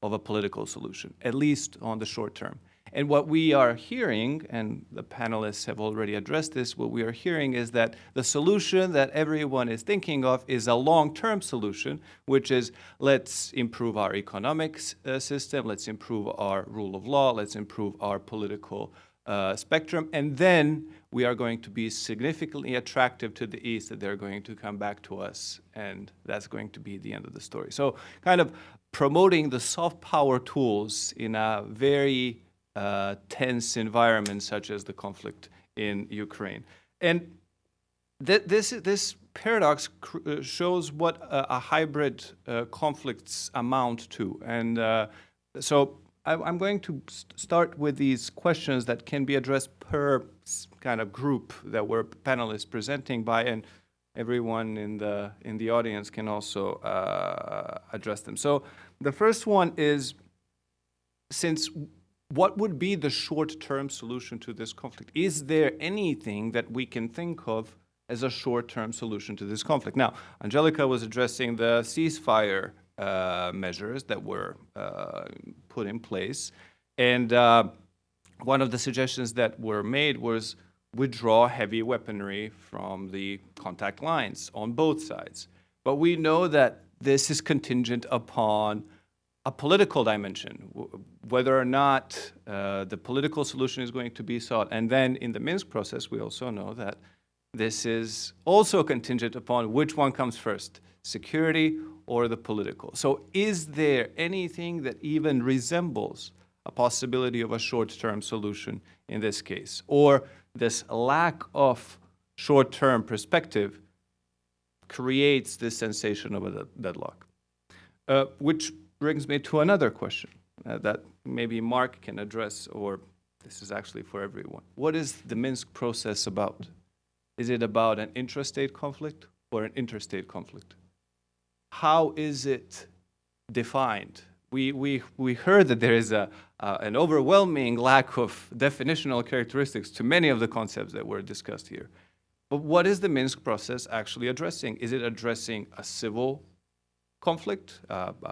of a political solution, at least on the short term. And what we are hearing, and the panelists have already addressed this, what we are hearing is that the solution that everyone is thinking of is a long-term solution, which is let's improve our economic system, let's improve our rule of law, let's improve our political spectrum, and then we are going to be significantly attractive to the East, that they're going to come back to us, and that's going to be the end of the story. So kind of promoting the soft power tools in a very tense environment such as the conflict in Ukraine. And this paradox shows what a hybrid conflicts amount to. And so I'm going to start with these questions that can be addressed per kind of group that we're panelists presenting by, and everyone in the audience can also address them. So the first one is, what would be the short-term solution to this conflict? Is there anything that we can think of as a short-term solution to this conflict. Now, Angelica was addressing the ceasefire measures that were put in place, and one of the suggestions that were made was withdraw heavy weaponry from the contact lines on both sides. But we know that this is contingent upon a political dimension, whether or not the political solution is going to be sought. And then in the Minsk process, we also know that this is also contingent upon which one comes first, security or the political. So is there anything that even resembles a possibility of a short-term solution in this case? Or this lack of short-term perspective creates this sensation of a deadlock? Which brings me to another question that maybe Mark can address, or this is actually for everyone. What is the Minsk process about? Is it about an intrastate conflict or an interstate conflict? How is it defined? We heard that there is an overwhelming lack of definitional characteristics to many of the concepts that were discussed here. But what is the Minsk process actually addressing? Is it addressing a civil conflict, a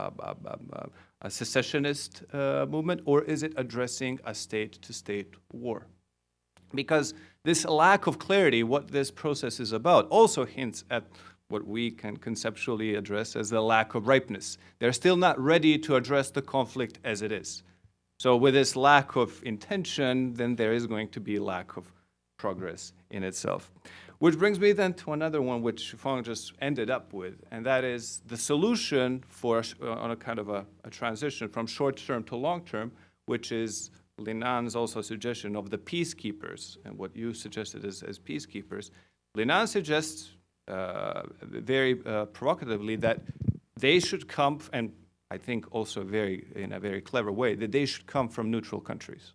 secessionist movement, or is it addressing a state-to-state war? Because this lack of clarity, what this process is about, also hints at what we can conceptually address as the lack of ripeness. They're still not ready to address the conflict as it is. So with this lack of intention, then there is going to be a lack of progress in itself. Which brings me then to another one which Fong just ended up with, and that is the solution for on a kind of a transition from short-term to long-term, which is Linan's also suggestion of the peacekeepers, and what you suggested as peacekeepers. Linan suggests very provocatively that they should come, and I think also in a very clever way, that they should come from neutral countries.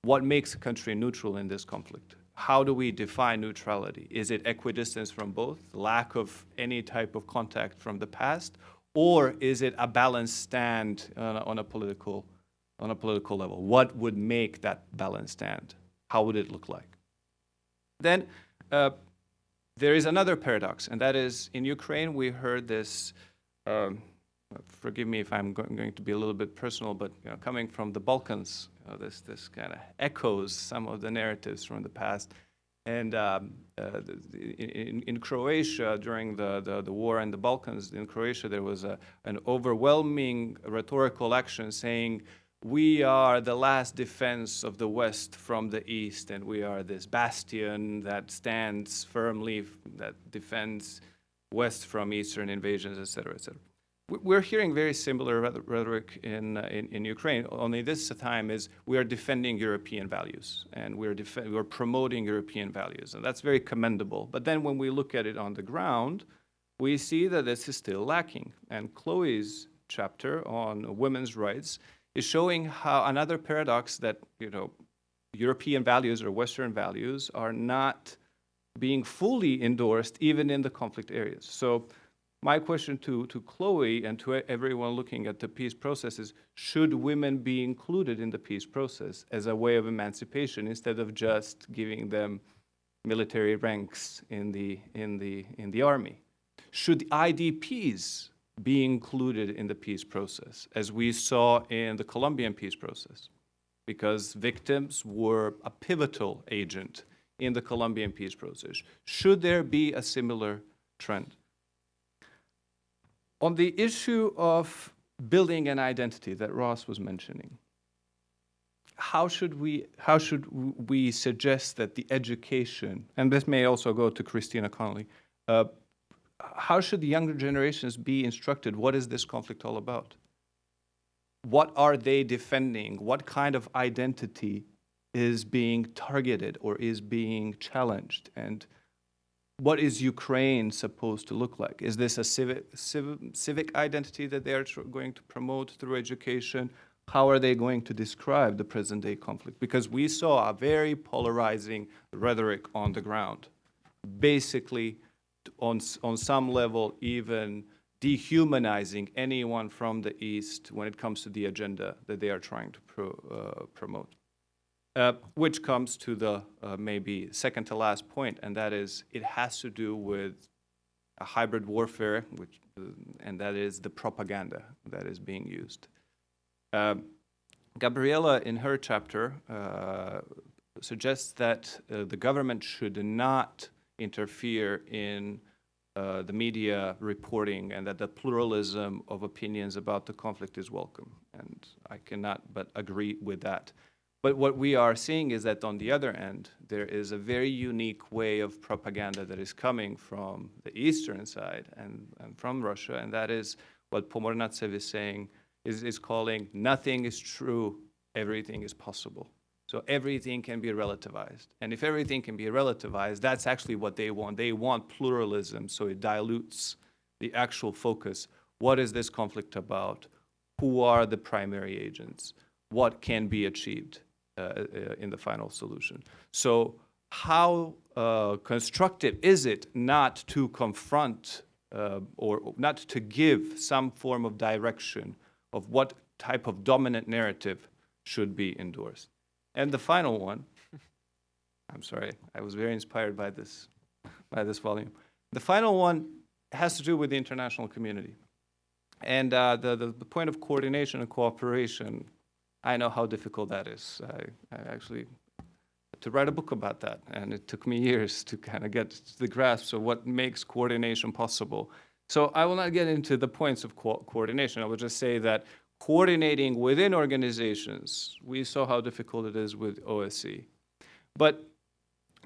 What makes a country neutral in this conflict? How do we define neutrality? Is it equidistance from both, lack of any type of contact from the past, or is it a balanced stand on a political level? What would make that balanced stand? How would it look like? Then there is another paradox, and that is in Ukraine we heard this. Forgive me if I'm going to be a little bit personal, but coming from the Balkans, this kind of echoes some of the narratives from the past. And in Croatia, during the war in the Balkans, in Croatia there was an overwhelming rhetorical action saying, we are the last defense of the West from the East, and we are this bastion that stands firmly, that defends West from Eastern invasions, et cetera, et cetera. We're hearing very similar rhetoric in Ukraine, only this time is we are defending European values, and we're promoting European values, and that's very commendable. But then when we look at it on the ground, we see that this is still lacking. And Chloe's chapter on women's rights is showing how another paradox that, European values or Western values are not being fully endorsed even in the conflict areas. So my question to Chloe and to everyone looking at the peace process is, should women be included in the peace process as a way of emancipation instead of just giving them military ranks in the army? Should IDPs be included in the peace process, as we saw in the Colombian peace process? Because victims were a pivotal agent in the Colombian peace process. Should there be a similar trend? On the issue of building an identity that Ross was mentioning, how should we suggest that the education, and this may also go to Christina Connolly, how should the younger generations be instructed? What is this conflict all about? What are they defending? What kind of identity is being targeted or is being challenged? And what is Ukraine supposed to look like? Is this a civic identity that they are going to promote through education? How are they going to describe the present-day conflict? Because we saw a very polarizing rhetoric on the ground, basically on some level even dehumanizing anyone from the East when it comes to the agenda that they are trying to promote. Which comes to the maybe second to last point, and that is it has to do with a hybrid warfare, and that is the propaganda that is being used. Gabriela, in her chapter, suggests that the government should not interfere in the media reporting, and that the pluralism of opinions about the conflict is welcome. And I cannot but agree with that. But what we are seeing is that on the other end, there is a very unique way of propaganda that is coming from the eastern side and from Russia, and that is what Pomornatsev is saying, is calling nothing is true, everything is possible. So everything can be relativized. And if everything can be relativized, that's actually what they want. They want pluralism, so it dilutes the actual focus. What is this conflict about? Who are the primary agents? What can be achieved in the final solution? So how constructive is it not to confront or not to give some form of direction of what type of dominant narrative should be endorsed? And the final one, I'm sorry, I was very inspired by this volume. The final one has to do with the international community. And the point of coordination and cooperation, I know how difficult that is. I actually had to write a book about that, and it took me years to kind of get to the grasp of what makes coordination possible. So I will not get into the points of coordination. I will just say that coordinating within organizations, we saw how difficult it is with OSCE. But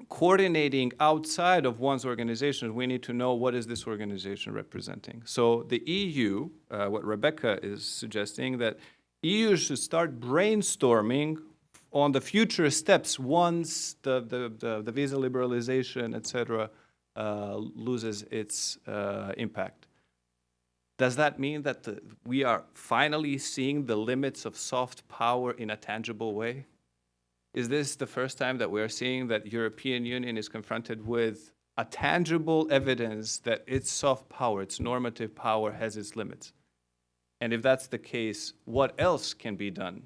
coordinating outside of one's organization, we need to know what is this organization representing. So the EU, what Rebecca is suggesting, that EU should start brainstorming on the future steps once the visa liberalization, etc., loses its impact. Does that mean that we are finally seeing the limits of soft power in a tangible way? Is this the first time that we are seeing that European Union is confronted with a tangible evidence that its soft power, its normative power, has its limits? And if that's the case, what else can be done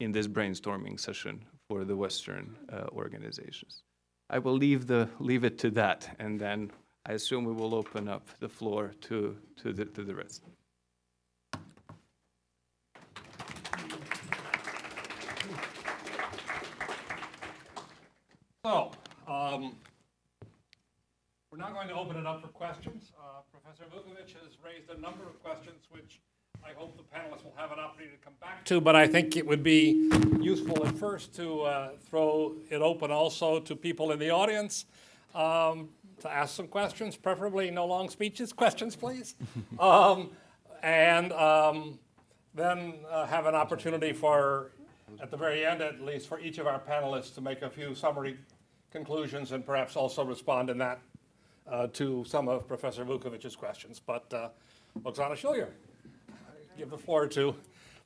in this brainstorming session for the Western organizations? I will leave it to that, and then I assume we will open up the floor to the rest. So, we're now going to open it up for questions. Professor Vukovic has raised a number of questions which I hope the panelists will have an opportunity to come back to, but I think it would be useful at first to throw it open also to people in the audience to ask some questions, preferably no long speeches. Questions, please. And then have an opportunity for, at the very end at least, for each of our panelists to make a few summary conclusions and perhaps also respond in that to some of Professor Vukovic's questions. But Oksana Shilyer, I give the floor to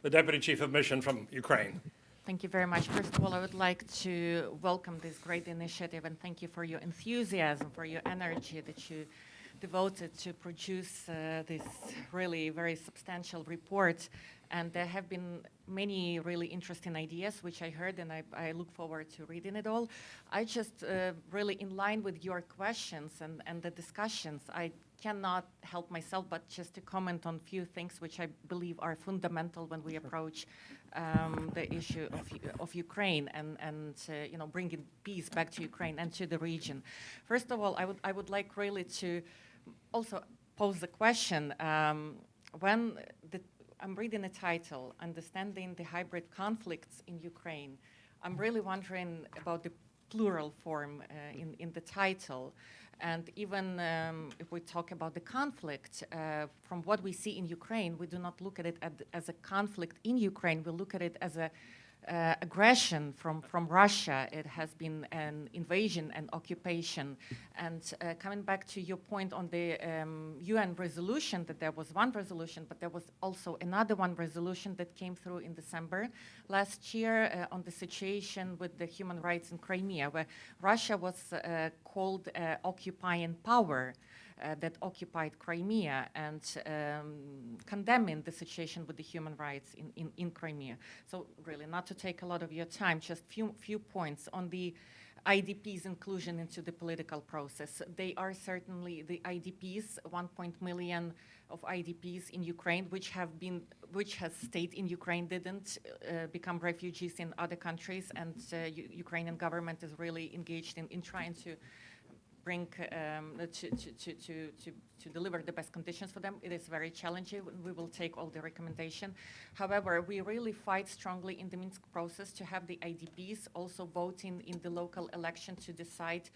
the Deputy Chief of Mission from Ukraine. Thank you very much. First of all, I would like to welcome this great initiative and thank you for your enthusiasm, for your energy that you devoted to produce this really very substantial report. And there have been many really interesting ideas which I heard, and I look forward to reading it all. I just really, in line with your questions and the discussions, I cannot help myself but just to comment on a few things which I believe are fundamental when we approach the issue of Ukraine and you know, bringing peace back to Ukraine and to the region. First of all, I would like really to also pose the question, when I'm reading the title, Understanding the Hybrid Conflicts in Ukraine, I'm really wondering about the plural form in the title. And even if we talk about the conflict, from what we see in Ukraine, we do not look at it as a conflict in Ukraine. We look at it as a aggression from Russia. It has been an invasion and occupation. And coming back to your point on the UN resolution, that there was one resolution, but there was also another one resolution that came through in December last year on the situation with the human rights in Crimea, where Russia was called occupying power. that occupied Crimea and condemning the situation with the human rights in Crimea. So really, not to take a lot of your time, just few points on the IDPs' inclusion into the political process. They are certainly the IDPs, 1 million of IDPs in Ukraine, which has stayed in Ukraine, didn't become refugees in other countries, and Ukrainian government is really engaged in trying to bring to deliver the best conditions for them. It is very challenging. We will take all the recommendation. However, we really fight strongly in the Minsk process to have the IDPs also voting in the local election to decide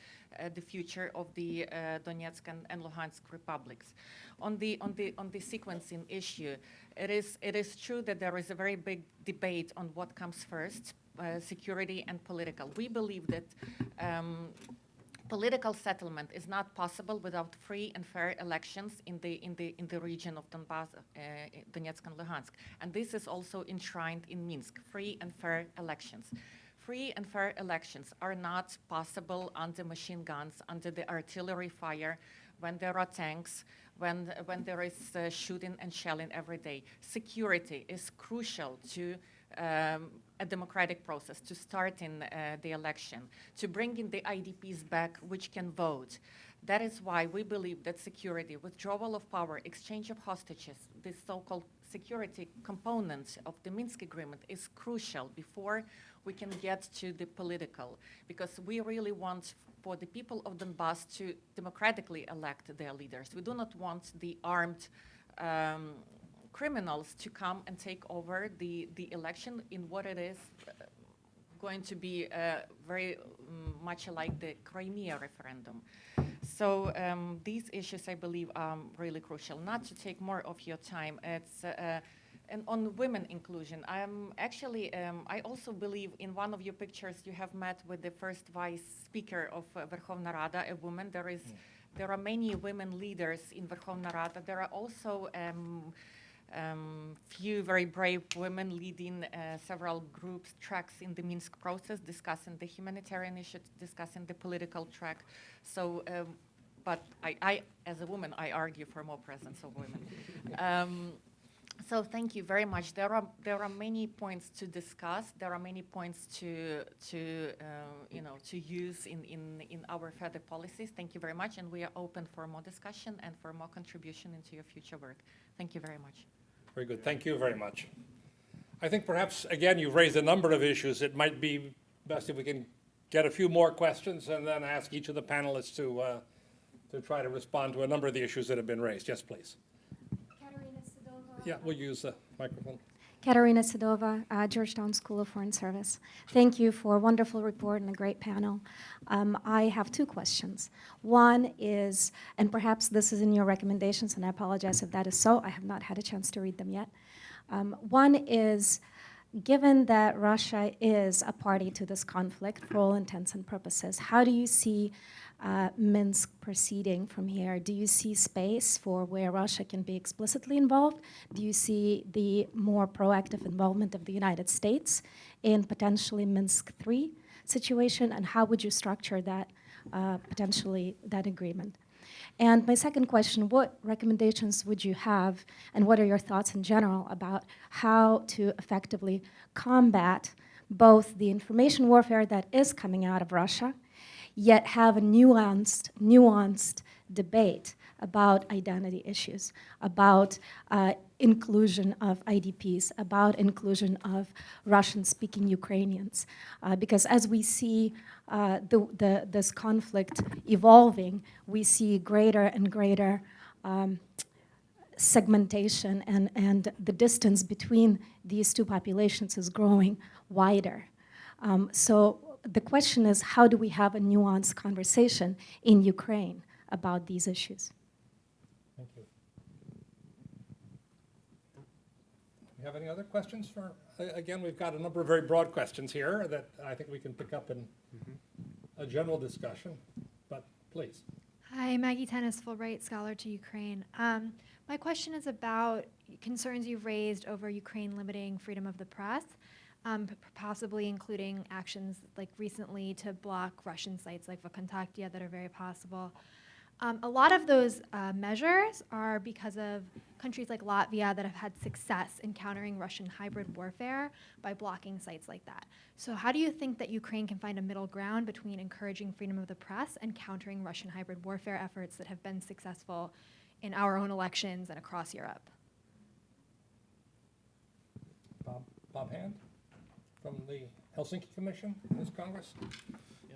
the future of the Donetsk and Luhansk republics. On the sequencing issue, it is true that there is a very big debate on what comes first, security and political. We believe that political settlement is not possible without free and fair elections in the region of Donbass, Donetsk and Luhansk. And this is also enshrined in Minsk, free and fair elections. Free and fair elections are not possible under machine guns, under the artillery fire, when there are tanks, when there is shooting and shelling every day. Security is crucial to a democratic process, to start in the election, to bring in the IDPs back which can vote. That is why we believe that security, withdrawal of power, exchange of hostages, this so-called security component of the Minsk agreement is crucial before we can get to the political, because we really want for the people of Donbass to democratically elect their leaders. We do not want the armed criminals to come and take over the election in what it is going to be very much like the Crimea referendum. So these issues, I believe, are really crucial. Not to take more of your time, it's and on women inclusion. I also believe in one of your pictures you have met with the first vice speaker of Verkhovna Rada, a woman. There are many women leaders in Verkhovna Rada. There are also few very brave women leading several groups, tracks in the Minsk process, discussing the humanitarian issue, discussing the political track. So, but I, as a woman, I argue for more presence of women. So thank you very much. There are many points to discuss. There are many points to use in our further policies. Thank you very much, and we are open for more discussion and for more contribution into your future work. Thank you very much. Very good. Thank you very much. I think perhaps, again, you've raised a number of issues. It might be best if we can get a few more questions and then ask each of the panelists to try to respond to a number of the issues that have been raised. Yes, please. Yeah, we'll use the microphone. Katerina Sidova, Georgetown School of Foreign Service. Thank you for a wonderful report and a great panel. I have two questions. One is, and perhaps this is in your recommendations, and I apologize if that is so. I have not had a chance to read them yet. One is, given that Russia is a party to this conflict for all intents and purposes, how do you see Minsk proceeding from here? Do you see space for where Russia can be explicitly involved? Do you see the more proactive involvement of the United States in potentially Minsk III situation? And how would you structure that, potentially, that agreement? And my second question, what recommendations would you have, and what are your thoughts in general about how to effectively combat both the information warfare that is coming out of Russia, yet have a nuanced debate about identity issues, about inclusion of IDPs, about inclusion of Russian-speaking Ukrainians. Because as we see this conflict evolving, we see greater and greater segmentation, and the distance between these two populations is growing wider. So the question is, how do we have a nuanced conversation in Ukraine about these issues? Thank you. Do you have any other questions for, again, we've got a number of very broad questions here that I think we can pick up in a general discussion, but please. Hi, Maggie Tennis, Fulbright Scholar to Ukraine. My question is about concerns you've raised over Ukraine limiting freedom of the press, possibly including actions like recently to block Russian sites like Vkontakte that are very possible. A lot of those measures are because of countries like Latvia that have had success in countering Russian hybrid warfare by blocking sites like that. So how do you think that Ukraine can find a middle ground between encouraging freedom of the press and countering Russian hybrid warfare efforts that have been successful in our own elections and across Europe? Bob Hand from the Helsinki Commission in this Congress.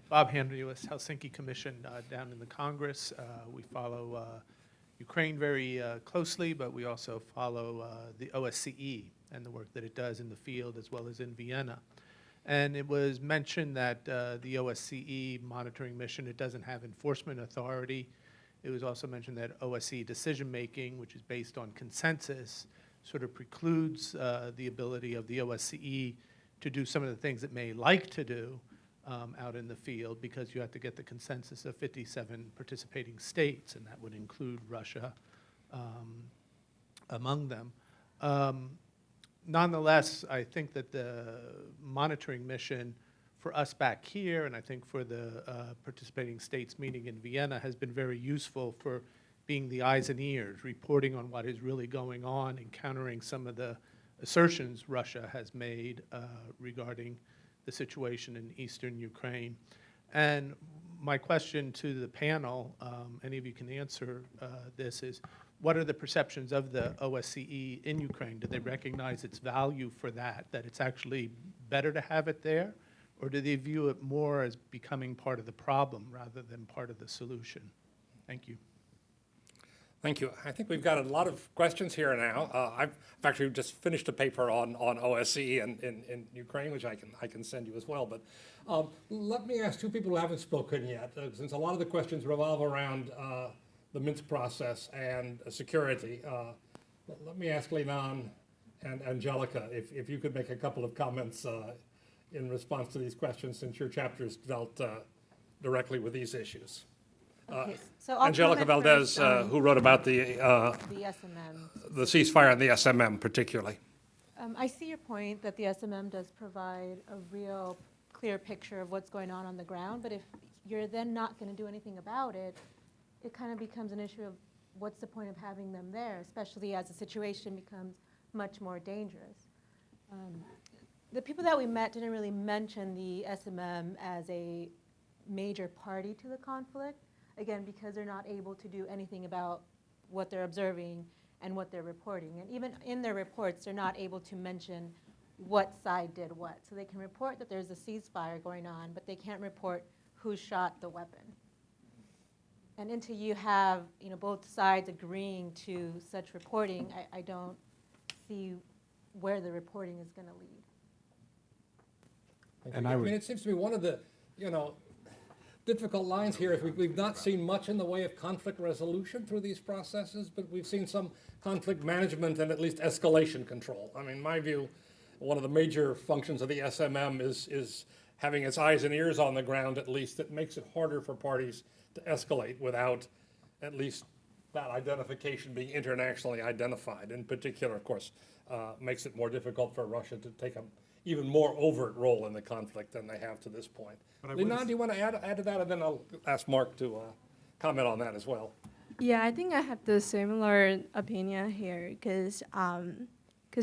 Bob Hand, U.S. Helsinki Commission down in the Congress. We follow Ukraine very closely, but we also follow the OSCE and the work that it does in the field as well as in Vienna. And it was mentioned that the OSCE monitoring mission, it doesn't have enforcement authority. It was also mentioned that OSCE decision-making, which is based on consensus, sort of precludes the ability of the OSCE to do some of the things it may like to do out in the field, because you have to get the consensus of 57 participating states, and that would include Russia among them. Nonetheless, I think that the monitoring mission for us back here, and I think for the participating states meeting in Vienna, has been very useful for being the eyes and ears, reporting on what is really going on and countering some of the assertions Russia has made regarding the situation in eastern Ukraine. And my question to the panel, any of you can answer this, is what are the perceptions of the OSCE in Ukraine? Do they recognize its value for that it's actually better to have it there? Or do they view it more as becoming part of the problem rather than part of the solution? Thank you. Thank you. I think we've got a lot of questions here now. I've actually just finished a paper on OSCE in Ukraine, which I can send you as well. But let me ask two people who haven't spoken yet, since a lot of the questions revolve around the Minsk process and security. Let me ask Linan and Angelica if you could make a couple of comments in response to these questions, since your chapters dealt directly with these issues. Okay, so I'll Angelica comment Valdez, first, who wrote about the SMM. ceasefire and the SMM particularly. I see your point that the SMM does provide a real clear picture of what's going on the ground, but if you're then not going to do anything about it, it kind of becomes an issue of what's the point of having them there, especially as the situation becomes much more dangerous. The people that we met didn't really mention the SMM as a major party to the conflict, again, because they're not able to do anything about what they're observing and what they're reporting. And even in their reports, they're not able to mention what side did what. So they can report that there's a ceasefire going on, but they can't report who shot the weapon. And until you have both sides agreeing to such reporting, I don't see where the reporting is going to lead. And I mean, it seems to be one of the, difficult lines here is we've not seen much in the way of conflict resolution through these processes, but we've seen some conflict management and at least escalation control. I mean, in my view, one of the major functions of the SMM is having its eyes and ears on the ground, at least. That makes it harder for parties to escalate without at least that identification being internationally identified. In particular, of course, makes it more difficult for Russia to take a even more overt role in the conflict than they have to this point. Linan, do you want to add to that? And then I'll ask Mark to comment on that as well. Yeah, I think I have the similar opinion here because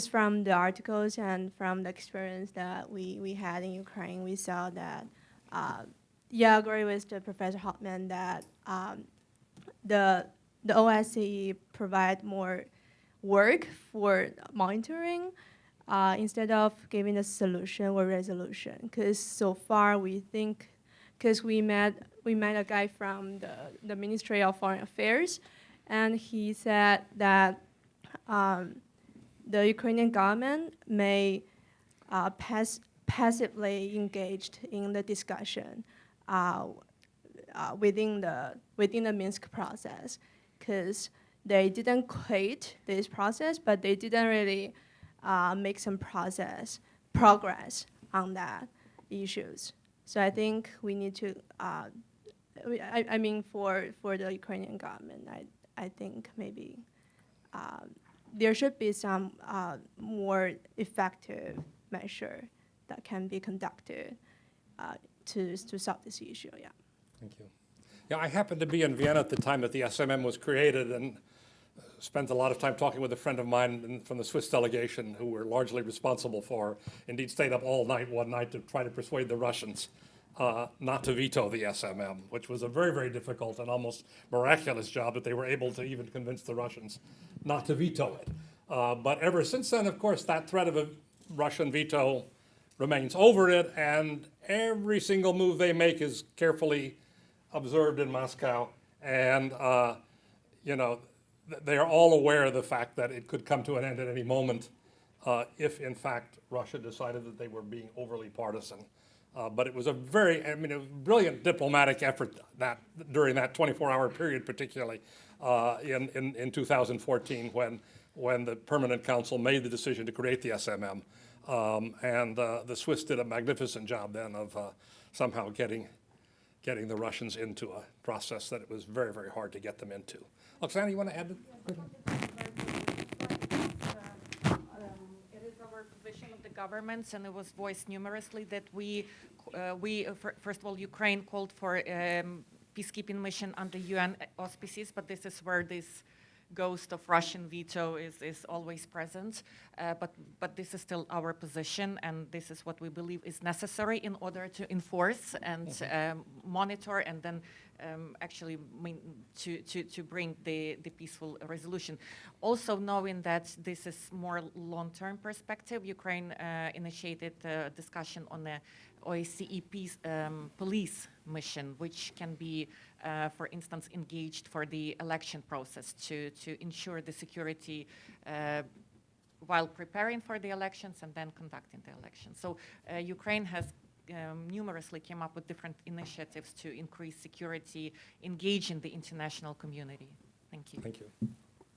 from the articles and from the experience that we had in Ukraine, we saw that, I agree with the Professor Hoffman that the OSCE provide more work for monitoring instead of giving a solution or resolution. Because so far we think, because we met a guy from the Ministry of Foreign Affairs, and he said that the Ukrainian government may passively engaged in the discussion within the Minsk process, because they didn't quit this process, but they didn't really make some progress on that issues. So I think we need to, I mean, for the Ukrainian government, I think maybe there should be some more effective measure that can be conducted to solve this issue. Yeah. Thank you. Yeah, I happened to be in Vienna at the time that the SMM was created, and spent a lot of time talking with a friend of mine from the Swiss delegation who were largely responsible for, indeed stayed up all night one night to try to persuade the Russians not to veto the SMM, which was a very, very difficult and almost miraculous job that they were able to even convince the Russians not to veto it. But ever since then, of course, that threat of a Russian veto remains over it, and every single move they make is carefully observed in Moscow, and you know, they are all aware of the fact that it could come to an end at any moment if, in fact, Russia decided that they were being overly partisan. But it was a very, I mean, a brilliant diplomatic effort that during that 24-hour period, particularly in 2014, when the Permanent Council made the decision to create the SMM, and the Swiss did a magnificent job then of somehow getting the Russians into a process that it was very, very hard to get them into. Oksana, you want to add? It is our position of the governments, and it was voiced numerously that first of all, Ukraine called for peacekeeping mission under UN auspices, but this is where this ghost of Russian veto is always present. But this is still our position, and this is what we believe is necessary in order to enforce and monitor, and then actually to bring the peaceful resolution. Also knowing that this is more long-term perspective, Ukraine initiated a discussion on the OSCE police mission, which can be, for instance, engaged for the election process to ensure the security while preparing for the elections and then conducting the elections. So Ukraine has numerously came up with different initiatives to increase security, engage in the international community. Thank you. Thank you.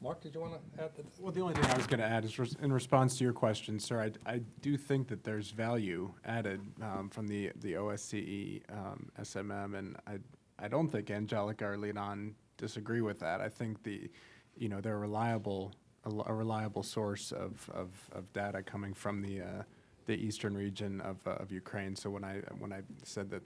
Mark, did you want to add that? Well, the only thing I was going to add is in response to your question, sir, I do think that there's value added from the OSCE SMM, and I don't think Angelica or Linan disagree with that. I think they're a reliable source of data coming from the eastern region of Ukraine. So when I said that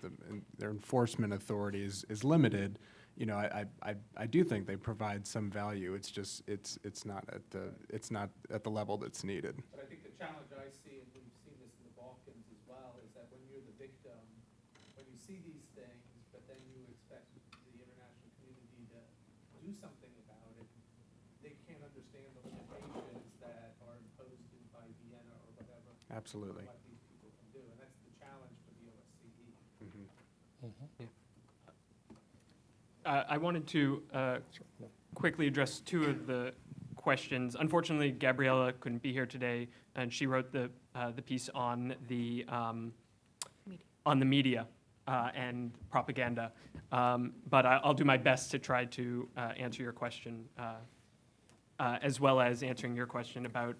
their enforcement authority is limited, I do think they provide some value. It's just it's not at the level that's needed. But I think the challenge I see, and we've seen this in the Balkans as well, is that when you're the victim, when you see these things, but then you expect the international community to do something about it, they can't understand the limitations that are imposed by Vienna or whatever. Absolutely. What these people can do, and that's the challenge for the OSCE. Mm-hmm. I wanted to quickly address two of the questions. Unfortunately, Gabriella couldn't be here today, and she wrote the piece on the media and propaganda. But I'll do my best to try to answer your question, as well as answering your question about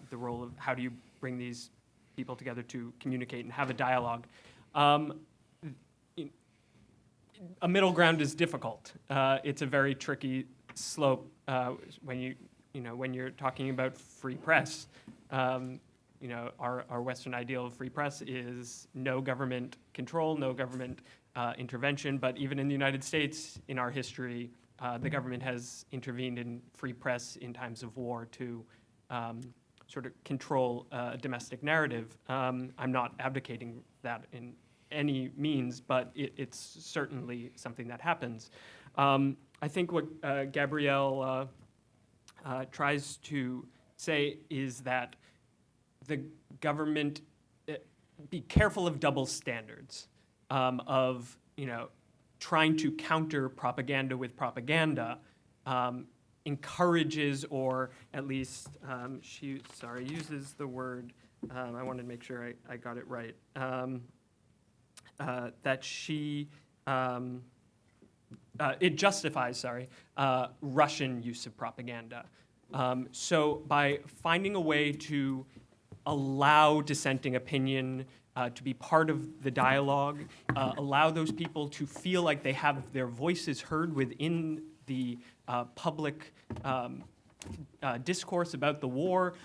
the role of how do you bring these people together to communicate and have a dialogue. A middle ground is difficult. It's a very tricky slope when you're talking about free press. Our Western ideal of free press is no government control, no government intervention. But even in the United States, in our history, the government has intervened in free press in times of war to sort of control a domestic narrative. I'm not advocating that in any means, but it's certainly something that happens. I think what Gabrielle tries to say is that the government be careful of double standards, of trying to counter propaganda with propaganda, encourages, or at least she uses the word. I wanted to make sure I got it right. That she, it justifies, Russian use of propaganda. So by finding a way to allow dissenting opinion to be part of the dialogue, allow those people to feel like they have their voices heard within the public discourse about the war,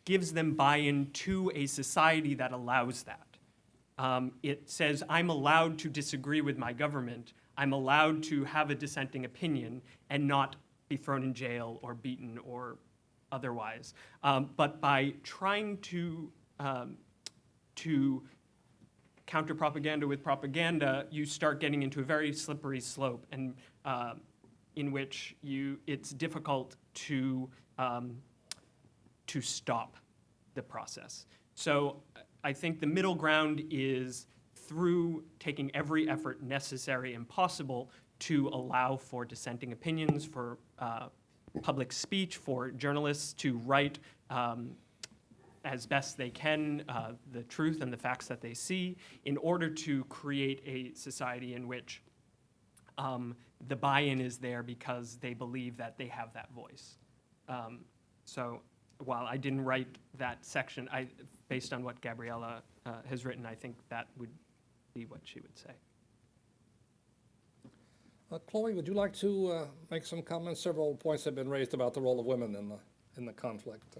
gives them buy-in to a society that allows that. It says I'm allowed to disagree with my government. I'm allowed to have a dissenting opinion and not be thrown in jail or beaten or otherwise. But by trying to counter propaganda with propaganda, you start getting into a very slippery slope, and in which it's difficult to stop the process. So I think the middle ground is through taking every effort necessary and possible to allow for dissenting opinions, for public speech, for journalists to write as best they can the truth and the facts that they see, in order to create a society in which the buy-in is there because they believe that they have that voice. So while I didn't write that section, based on what Gabriella has written, I think that would be what she would say. Chloe, would you like to make some comments? Several points have been raised about the role of women in the conflict.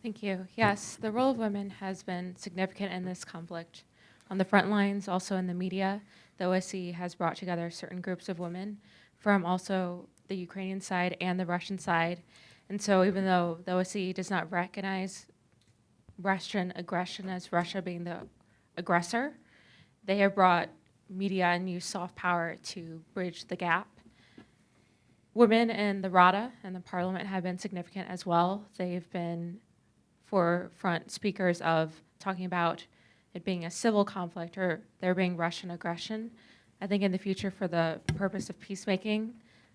Thank you. Yes, the role of women has been significant in this conflict. On the front lines, also in the media, the OSCE has brought together certain groups of women from also the Ukrainian side and the Russian side. And so even though the OSCE does not recognize Russian aggression as Russia being the aggressor, they have brought media and used soft power to bridge the gap. Women in the Rada and the parliament have been significant as well. They've been forefront speakers of talking about it being a civil conflict or there being Russian aggression. I think in the future, for the purpose of peacemaking,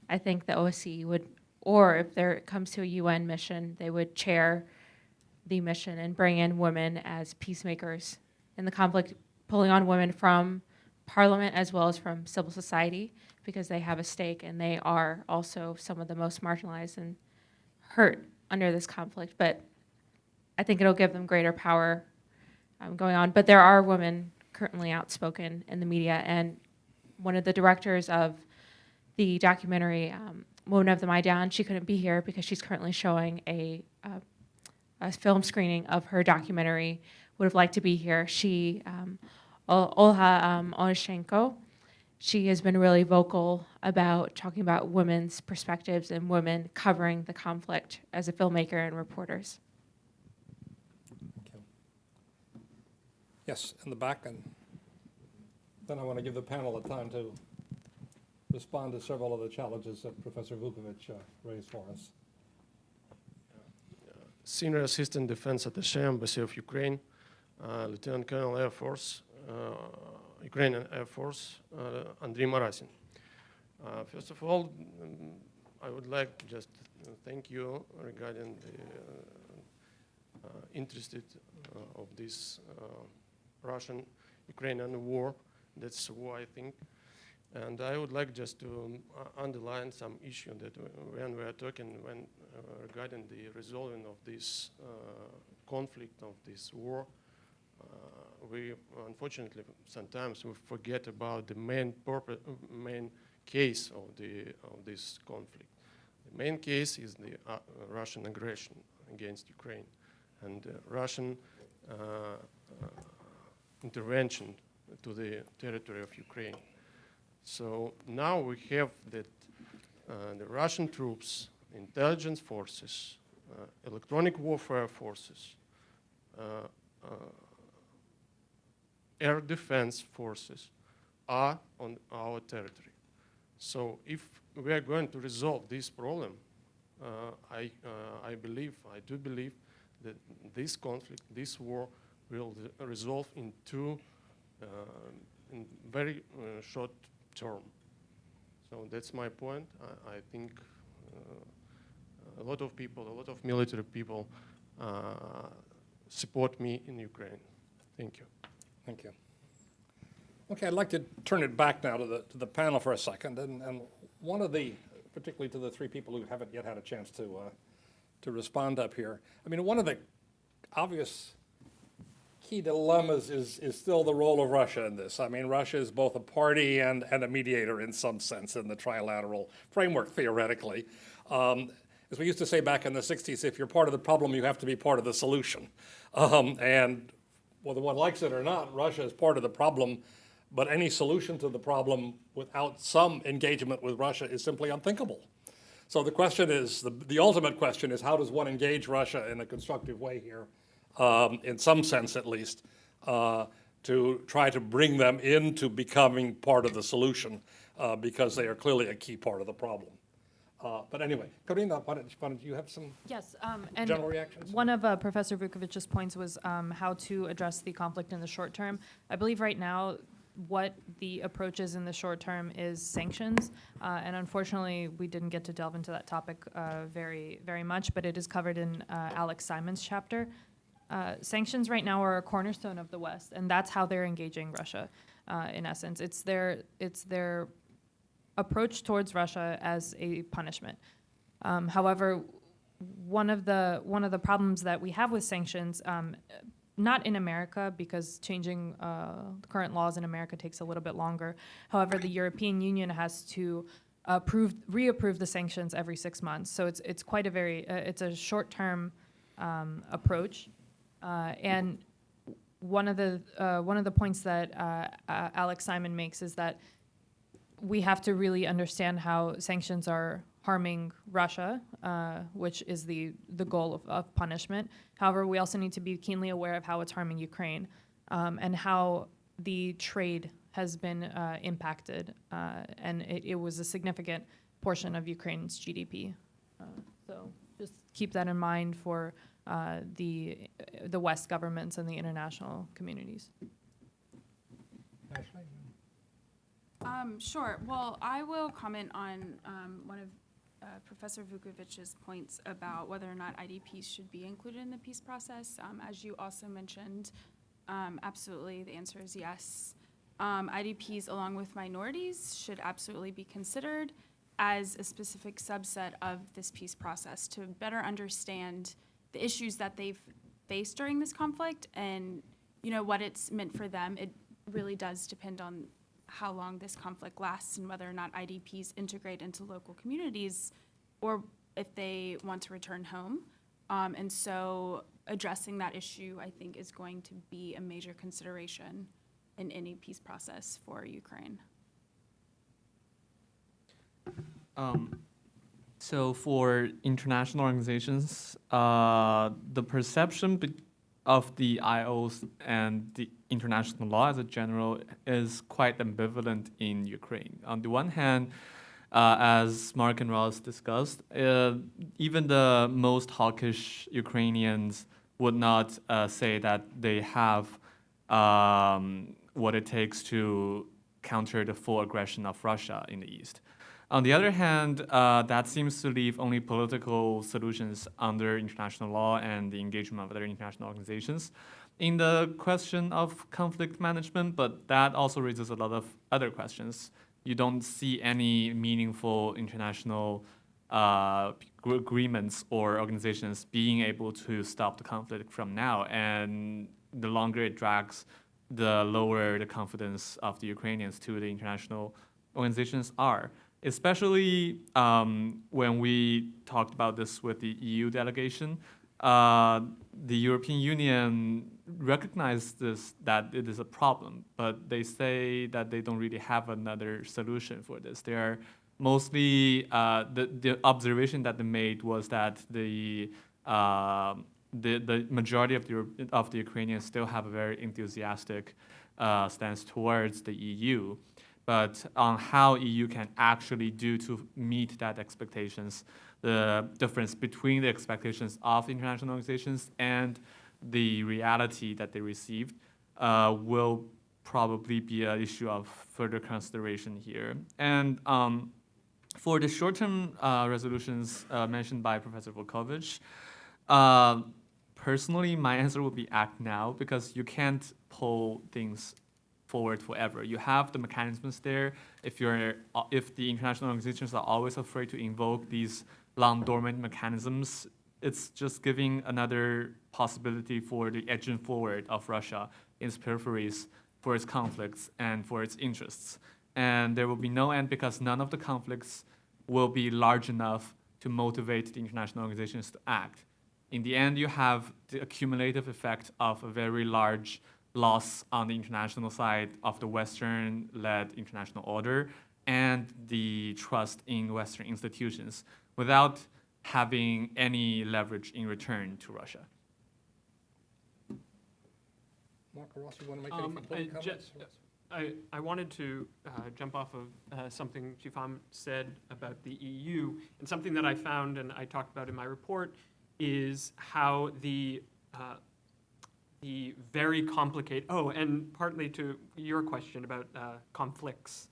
I think the OSCE would, or if there comes to a UN mission, they would chair the mission and bring in women as peacemakers in the conflict, pulling on women from parliament as well as from civil society, because they have a stake and they are also some of the most marginalized and hurt under this conflict. But I think it'll give them greater power going on. But there are women currently outspoken in the media, and one of the directors of the documentary Women of the Maidan, she couldn't be here because she's currently showing a film screening of her documentary, would have liked to be here. She, Olha Onishenko, she has been really vocal about talking about women's perspectives and women covering the conflict as a filmmaker and reporters. Yes, in the back, and then I want to give the panel a time to respond to several of the challenges that Professor Vukovic raised for us. Senior Assistant Defense Attaché, Embassy of Ukraine, Lieutenant Colonel Air Force, Ukrainian Air Force, Andriy Marasin. First of all, I would like just to thank you regarding the interested of this Russian-Ukrainian war. That's war, I think. And I would like just to underline some issue that when we are talking regarding the resolving of this conflict, of this war, we unfortunately sometimes we forget about the main case of this conflict. The main case is the Russian aggression against Ukraine and Russian intervention to the territory of Ukraine. So now we have that the Russian troops, intelligence forces, electronic warfare forces, air defense forces are on our territory. So if we are going to resolve this problem, I do believe that this conflict, this war, will resolve in very short term. So that's my point. I think a lot of people, a lot of military people support me in Ukraine. Thank you. Thank you. Okay, I'd like to turn it back now to the panel for a second, and one of the, particularly to the three people who haven't yet had a chance to respond up here. I mean, one of the obvious key dilemmas is still the role of Russia in this. I mean, Russia is both a party and a mediator in some sense in the trilateral framework, theoretically. Because we used to say back in the 60s, if you're part of the problem, you have to be part of the solution. And whether one likes it or not, Russia is part of the problem, but any solution to the problem without some engagement with Russia is simply unthinkable. So the question is, the ultimate question is, how does one engage Russia in a constructive way here, in some sense at least, to try to bring them into becoming part of the solution, because they are clearly a key part of the problem. But anyway, Karina, why don't you have some Yes, and general reactions? one of Professor Vukovic's points was how to address the conflict in the short term. I believe right now what the approach is in the short term is sanctions, and unfortunately we didn't get to delve into that topic very much, but it is covered in Alex Simon's chapter. Sanctions right now are a cornerstone of the West, and that's how they're engaging Russia, in essence. It's their approach towards Russia as a punishment. However, one of the problems that we have with sanctions, not in America, because changing the current laws in America takes a little bit longer. However, the European Union has to reapprove the sanctions every 6 months. So it's quite it's a short-term approach. And one of the points that Alex Simon makes is that we have to really understand how sanctions are harming Russia, which is the goal of punishment. However, we also need to be keenly aware of how it's harming Ukraine, and how the trade has been impacted, and it was a significant portion of Ukraine's GDP. So just keep that in mind for the West governments and the international communities. Ashley? Sure. Well, I will comment on one of Professor Vukovic's points about whether or not IDPs should be included in the peace process. As you also mentioned, absolutely, the answer is yes. IDPs, along with minorities, should absolutely be considered as a specific subset of this peace process to better understand the issues that they've faced during this conflict and, what it's meant for them. It really does depend on how long this conflict lasts and whether or not IDPs integrate into local communities or if they want to return home. And so addressing that issue, I think, is going to be a major consideration in any peace process for Ukraine. So for international organizations, the perception of the IOs and the international law as a general is quite ambivalent in Ukraine. On the one hand, as Mark and Ross discussed, even the most hawkish Ukrainians would not say that they have what it takes to counter the full aggression of Russia in the East. On the other hand, that seems to leave only political solutions under international law and the engagement of other international organizations in the question of conflict management, but that also raises a lot of other questions. You don't see any meaningful international agreements or organizations being able to stop the conflict from now, and the longer it drags, the lower the confidence of the Ukrainians to the international organizations are. Especially when we talked about this with the EU delegation, the European Union recognized that it is a problem, but they say that they don't really have another solution for this. They are mostly, the observation that they made was that the majority of the Ukrainians still have a very enthusiastic stance towards the EU. But on how EU can actually do to meet that expectations, the difference between the expectations of international organizations and the reality that they received will probably be an issue of further consideration here. And for the short-term resolutions mentioned by Professor Vukovic, personally, my answer would be act now, because you can't pull things forward forever. You have the mechanisms there. If the international organizations are always afraid to invoke these long dormant mechanisms, it's just giving another possibility for the edging forward of Russia in its peripheries for its conflicts and for its interests. And there will be no end, because none of the conflicts will be large enough to motivate the international organizations to act. In the end, you have the accumulative effect of a very large loss on the international side of the Western-led international order and the trust in Western institutions without having any leverage in return to Russia. Mark or Ross, you want to make any concluding comments? I wanted to jump off of something Chifam said about the EU, and something that I found and I talked about in my report is how the very complicated, and partly to your question about conflicts,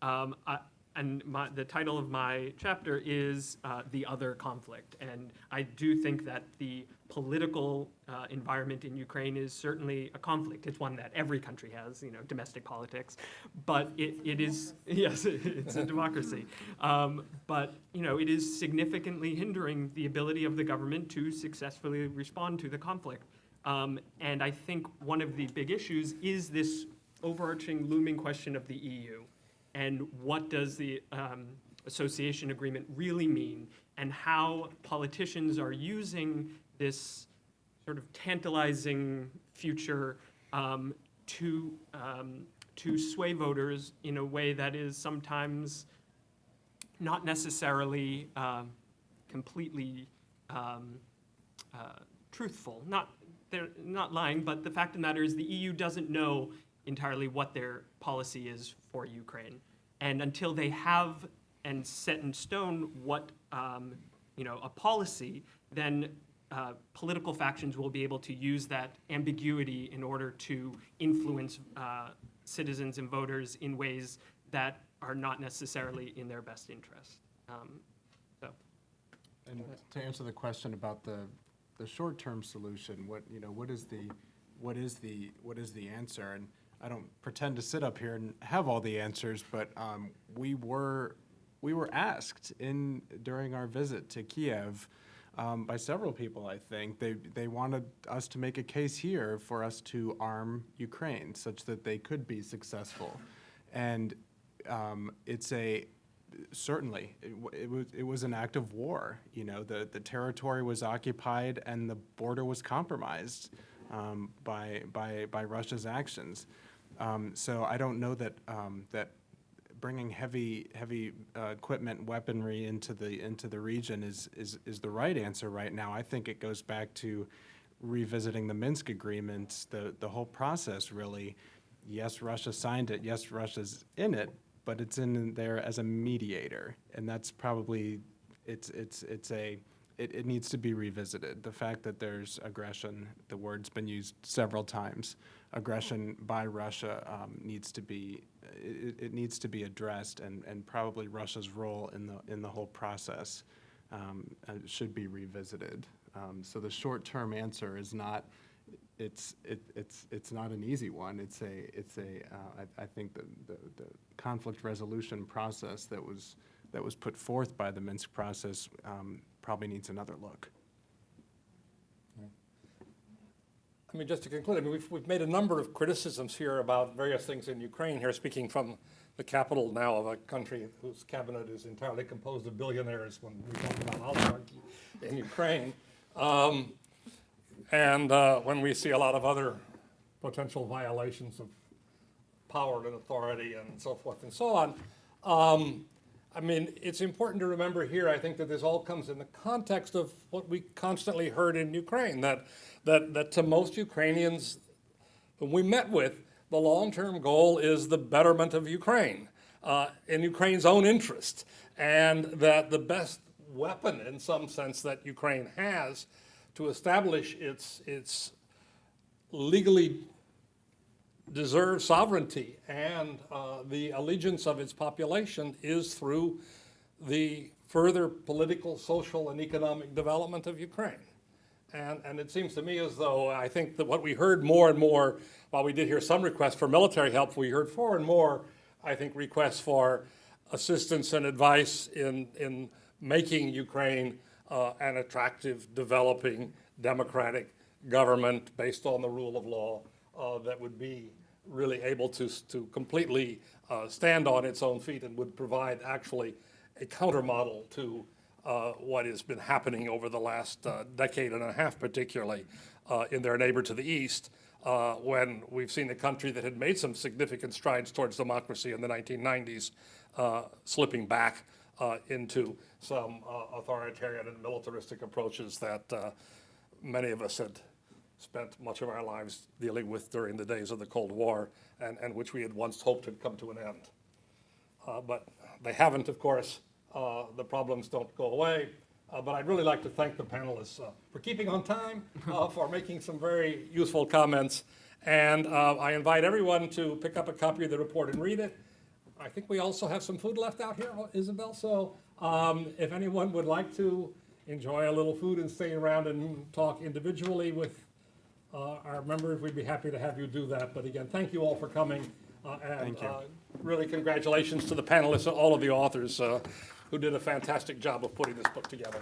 the title of my chapter is The Other Conflict. And I do think that the political environment in Ukraine is certainly a conflict. It's one that every country has, domestic politics. But it is, yes, it's a democracy. But, it is significantly hindering the ability of the government to successfully respond to the conflict. And I think one of the big issues is this overarching looming question of the EU. And what does the association agreement really mean, and how politicians are using this sort of tantalizing future to sway voters in a way that is sometimes not necessarily completely truthful. They're not lying, but the fact of the matter is the EU doesn't know entirely what their policy is for Ukraine. And until they have and set in stone what, a policy, then political factions will be able to use that ambiguity in order to influence citizens and voters in ways that are not necessarily in their best interest. And to answer the question about the short-term solution, what is the answer? And I don't pretend to sit up here and have all the answers, but we were asked during our visit to Kiev by several people. I think they wanted us to make a case here for us to arm Ukraine such that they could be successful, and certainly it was an act of war. The territory was occupied and the border was compromised by Russia's actions. So I don't know that bringing heavy equipment, weaponry into the region is the right answer right now. I think it goes back to revisiting the Minsk agreements, the whole process really. Yes, Russia signed it. Yes, Russia's in it, but it's in there as a mediator, and that's probably it needs to be revisited. The fact that there's aggression, the word's been used several times, aggression by Russia needs to be addressed, and probably Russia's role in the whole process should be revisited. So the short-term answer is not. It's not an easy one. I think the conflict resolution process that was put forth by the Minsk process probably needs another look. I mean, just to conclude, we've made a number of criticisms here about various things in Ukraine. Here, speaking from the capital now of a country whose cabinet is entirely composed of billionaires when we talk about oligarchy in Ukraine. And when we see a lot of other potential violations of power and authority and so forth and so on, it's important to remember here, I think, that this all comes in the context of what we constantly heard in Ukraine, that to most Ukrainians whom we met with, the long-term goal is the betterment of Ukraine in Ukraine's own interest, and that the best weapon, in some sense, that Ukraine has to establish its legally deserved sovereignty and the allegiance of its population is through the further political, social, and economic development of Ukraine. And it seems to me as though I think that what we heard more and more, while we did hear some requests for military help, we heard more and more, I think, requests for assistance and advice in making Ukraine an attractive, developing, democratic government based on the rule of law that would be really able to completely stand on its own feet and would provide actually a countermodel to what has been happening over the last decade and a half, particularly in their neighbor to the east, when we've seen a country that had made some significant strides towards democracy in the 1990s slipping back into some authoritarian and militaristic approaches that many of us had spent much of our lives dealing with during the days of the Cold War, and which we had once hoped had come to an end. But they haven't, of course. The problems don't go away. But I'd really like to thank the panelists for keeping on time, for making some very useful comments. And I invite everyone to pick up a copy of the report and read it. I think we also have some food left out here, Isabel. So if anyone would like to enjoy a little food and stay around and talk individually with our members, we'd be happy to have you do that. But again, thank you all for coming. And really congratulations to the panelists and all of the authors who did a fantastic job of putting this book together.